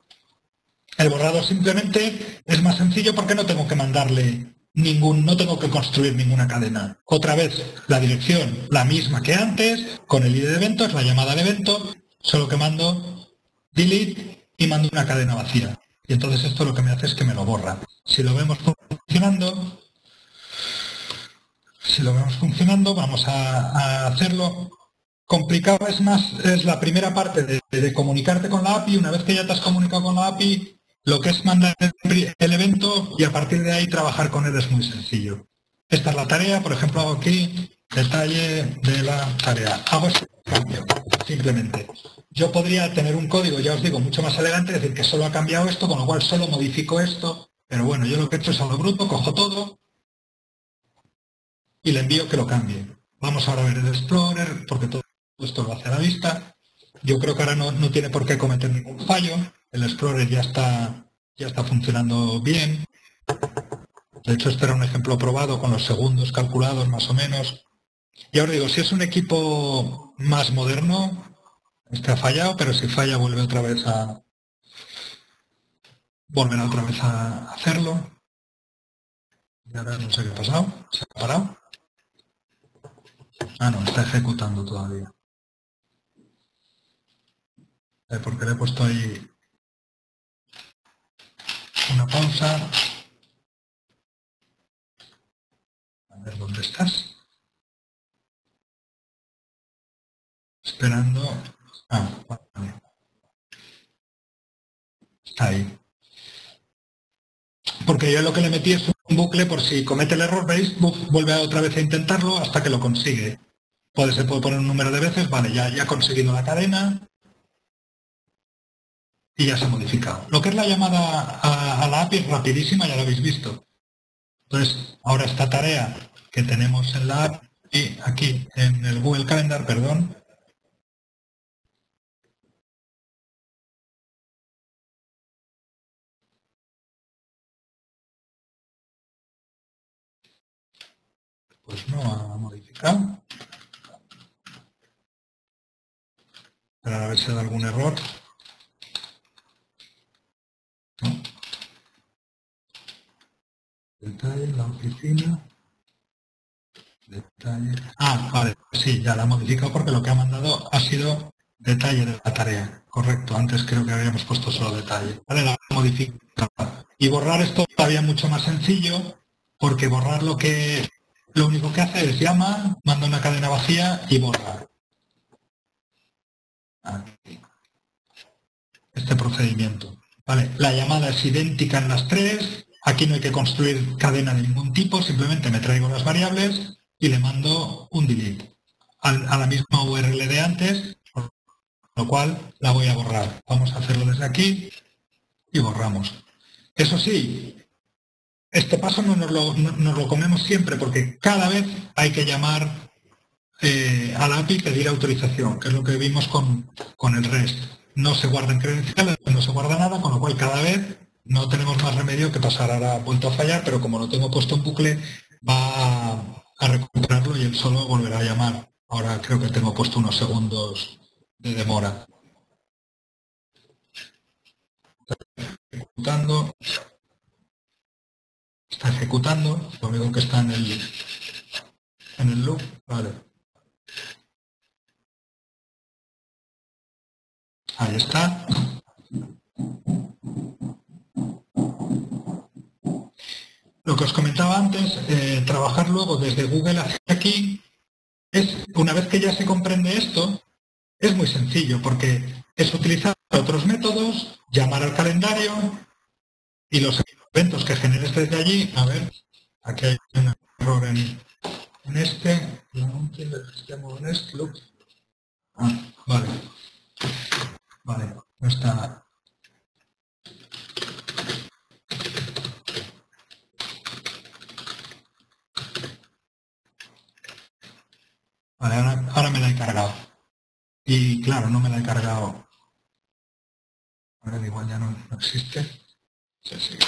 simplemente es más sencillo porque no tengo que mandarle no tengo que construir ninguna cadena. Otra vez, la dirección, la misma que antes, con el ID de evento, es la llamada al evento, solo que mando delete y mando una cadena vacía. Y entonces esto lo que me hace es que me lo borra. Si lo vemos funcionando, vamos a hacerlo. Complicado es la primera parte de comunicarte con la API. Una vez que ya te has comunicado con la API, lo que es mandar el evento y a partir de ahí trabajar con él es muy sencillo. Esta es la tarea, por ejemplo, hago aquí detalle de la tarea. Hago este cambio, simplemente. Yo podría tener un código, ya os digo, mucho más elegante, decir que solo ha cambiado esto, con lo cual solo modifico esto, pero bueno, yo lo que he hecho es a lo bruto, cojo todo y le envío que lo cambie. Vamos ahora a ver el Explorer, porque todo esto lo hace a la vista. Yo creo que ahora no tiene por qué cometer ningún fallo. El Explorer ya está funcionando bien. De hecho, este era un ejemplo probado con los segundos calculados más o menos. Y ahora digo, si es un equipo más moderno, este ha fallado, pero si falla volverá otra vez a hacerlo. Y ahora no sé qué ha pasado. ¿Se ha parado? Ah, no, está ejecutando todavía. Porque le he puesto ahí una pausa. A ver, ¿dónde estás? Esperando. Ah, vale. Está ahí. Porque yo lo que le metí es un bucle por si comete el error, ¿veis? Vuelve otra vez a intentarlo hasta que lo consigue. Se puede poner un número de veces, vale, ya ha conseguido la cadena y ya se ha modificado. Lo que es la llamada a la API es rapidísima, ya lo habéis visto. Entonces, ahora esta tarea que tenemos en la API, aquí en el Google Calendar, perdón, pues no ha modificado. Para ver si da algún error. ¿No? Detalle, la oficina. Detalle. Ah, vale, sí, ya la ha modificado porque lo que ha mandado ha sido detalle de la tarea. Correcto, antes creo que habíamos puesto solo detalle. Vale, la ha modificado. Y borrar esto todavía mucho más sencillo, porque borrar lo único que hace es llama, manda una cadena vacía y borra. Aquí. Este procedimiento. Vale, la llamada es idéntica en las tres. Aquí no hay que construir cadena de ningún tipo, simplemente me traigo las variables y le mando un delete a la misma URL de antes, por lo cual la voy a borrar. Vamos a hacerlo desde aquí y borramos. Eso sí, este paso no nos lo comemos siempre porque cada vez hay que llamar a la API y pedir autorización, que es lo que vimos con el REST. No se guardan credenciales, no se guarda nada, con lo cual cada vez no tenemos más remedio que pasar. Ahora ha vuelto a fallar, pero como lo tengo puesto en bucle, va a recuperarlo y él solo volverá a llamar. Ahora creo que tengo puesto unos segundos de demora. Está ejecutando, lo único que está en el loop, vale. Ahí está. Lo que os comentaba antes, trabajar luego desde Google hacia aquí, una vez que ya se comprende esto, es muy sencillo porque es utilizar otros métodos, llamar al calendario y los eventos que generes desde allí. A ver, aquí hay un error en este. Ah, vale. Vale, no está. Vale, ahora me la he cargado. Y claro, no me la he cargado. Ahora igual ya no existe. Sí, sí.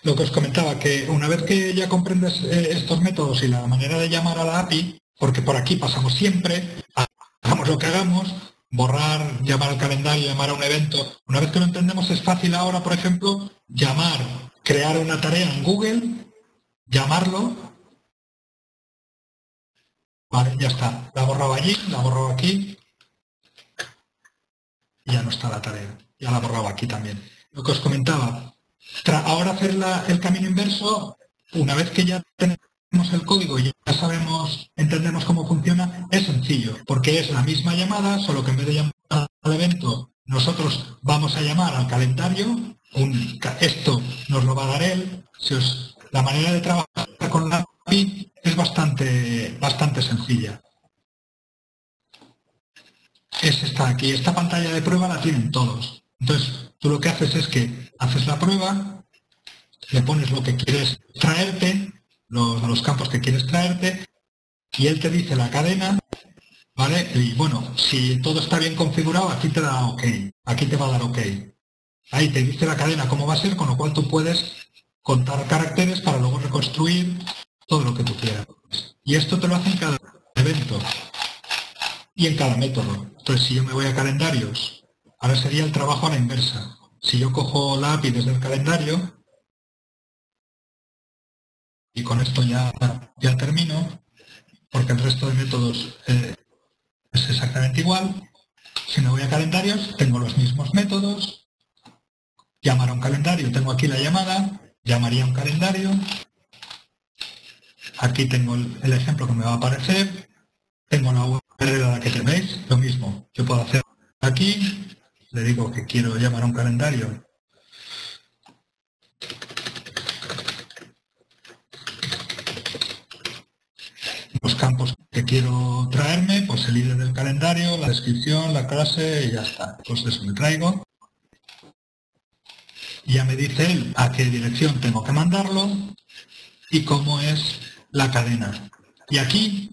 Lo que os comentaba, que una vez que ya comprendes estos métodos y la manera de llamar a la API, porque por aquí pasamos siempre, hagamos lo que hagamos, borrar, llamar al calendario, llamar a un evento. Una vez que lo entendemos es fácil ahora, por ejemplo, crear una tarea en Google, llamarlo. Vale, ya está. La he borrado allí, la he borrado aquí. Y ya no está la tarea. Ya la he borrado aquí también. Lo que os comentaba. Ahora hacer el camino inverso, una vez que ya tenemos el código y ya entendemos cómo funciona, es sencillo, porque es la misma llamada, solo que en vez de llamar al evento, nosotros vamos a llamar al calendario. Esto nos lo va a dar él. La manera de trabajar con la API es bastante sencilla. Es esta aquí. Esta pantalla de prueba la tienen todos. Entonces, tú lo que haces es que haces la prueba, le pones lo que quieres traerte, los campos que quieres traerte, y él te dice la cadena, ¿vale? Y bueno, si todo está bien configurado, aquí te da OK. Aquí te va a dar OK. Ahí te dice la cadena cómo va a ser, con lo cual tú puedes contar caracteres para luego reconstruir todo lo que tú quieras. Y esto te lo hace en cada evento y en cada método. Entonces, si yo me voy a calendarios, ahora sería el trabajo a la inversa. Si yo cojo la API desde el calendario, y con esto ya termino, porque el resto de métodos es exactamente igual. Si me voy a calendarios, tengo los mismos métodos. Llamar a un calendario, tengo aquí la llamada, llamaría a un calendario. Aquí tengo el ejemplo que me va a aparecer. Tengo la URL a la que tenéis, lo mismo. Yo puedo hacer aquí, le digo que quiero llamar a un calendario. Los campos que quiero traerme, pues el ID del calendario, la descripción, la clase y ya está. Pues eso me traigo. Y ya me dice él a qué dirección tengo que mandarlo y cómo es la cadena. Y aquí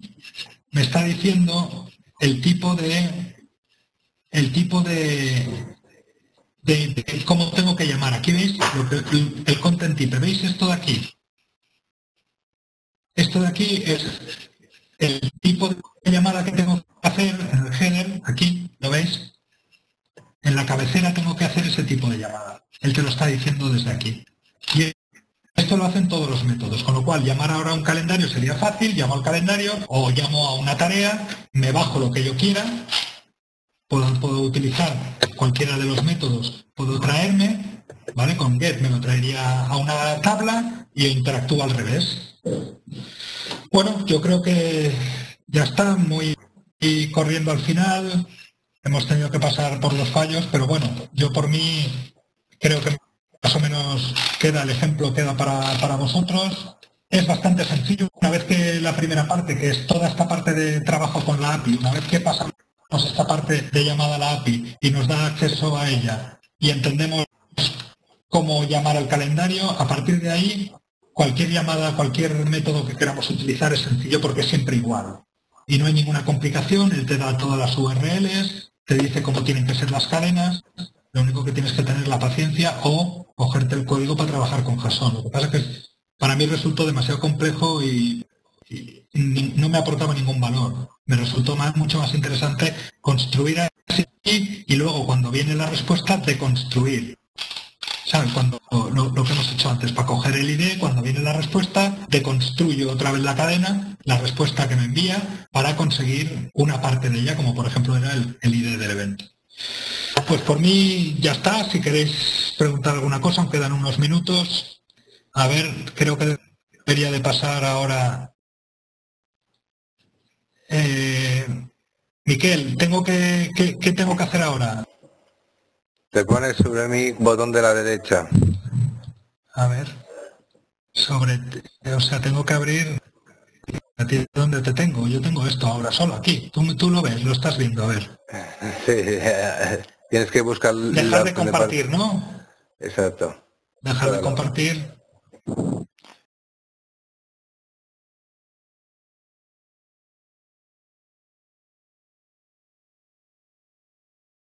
me está diciendo el tipo de cómo tengo que llamar. Aquí veis el content type. ¿Veis esto de aquí? Esto de aquí es el tipo de llamada que tengo que hacer en el header. Aquí, ¿lo veis? En la cabecera tengo que hacer ese tipo de llamada. Él te lo está diciendo desde aquí. Y esto lo hacen todos los métodos, con lo cual llamar ahora a un calendario sería fácil. Llamo al calendario o llamo a una tarea, me bajo lo que yo quiera. Puedo utilizar cualquiera de los métodos, puedo traerme, ¿vale? Con get me lo traería a una tabla y interactúo al revés. Bueno, yo creo que ya está, muy corriendo al final. Hemos tenido que pasar por los fallos, pero bueno, yo por mí creo que más o menos queda el ejemplo, queda para vosotros. Es bastante sencillo. Una vez que la primera parte, que es toda esta parte de trabajo con la API, una vez que pasamos esta parte de llamada a la API y nos da acceso a ella y entendemos cómo llamar al calendario, a partir de ahí cualquier llamada, cualquier método que queramos utilizar es sencillo porque es siempre igual. Y no hay ninguna complicación, él te da todas las URLs, te dice cómo tienen que ser las cadenas, lo único que tienes que tener la paciencia o cogerte el código para trabajar con JSON. Lo que pasa es que para mí resultó demasiado complejo y no me aportaba ningún valor. Me resultó mucho más interesante construir así y luego cuando viene la respuesta deconstruir. ¿Sabes? Cuando lo que hemos hecho antes, para coger el ID, cuando viene la respuesta, deconstruyo otra vez la cadena, la respuesta que me envía, para conseguir una parte de ella, como por ejemplo era el ID del evento. Pues por mí ya está. Si queréis preguntar alguna cosa, aunque quedan unos minutos. A ver, creo que debería de pasar ahora. Miquel, ¿qué tengo que hacer ahora? Te pones sobre mi botón de la derecha. A ver, o sea, tengo que abrir. ¿A ti dónde te tengo? Yo tengo esto ahora solo aquí. Tú lo ves, lo estás viendo, a ver. Sí, tienes que buscar... Dejar de compartir, ¿no? Exacto. Dejar de compartir.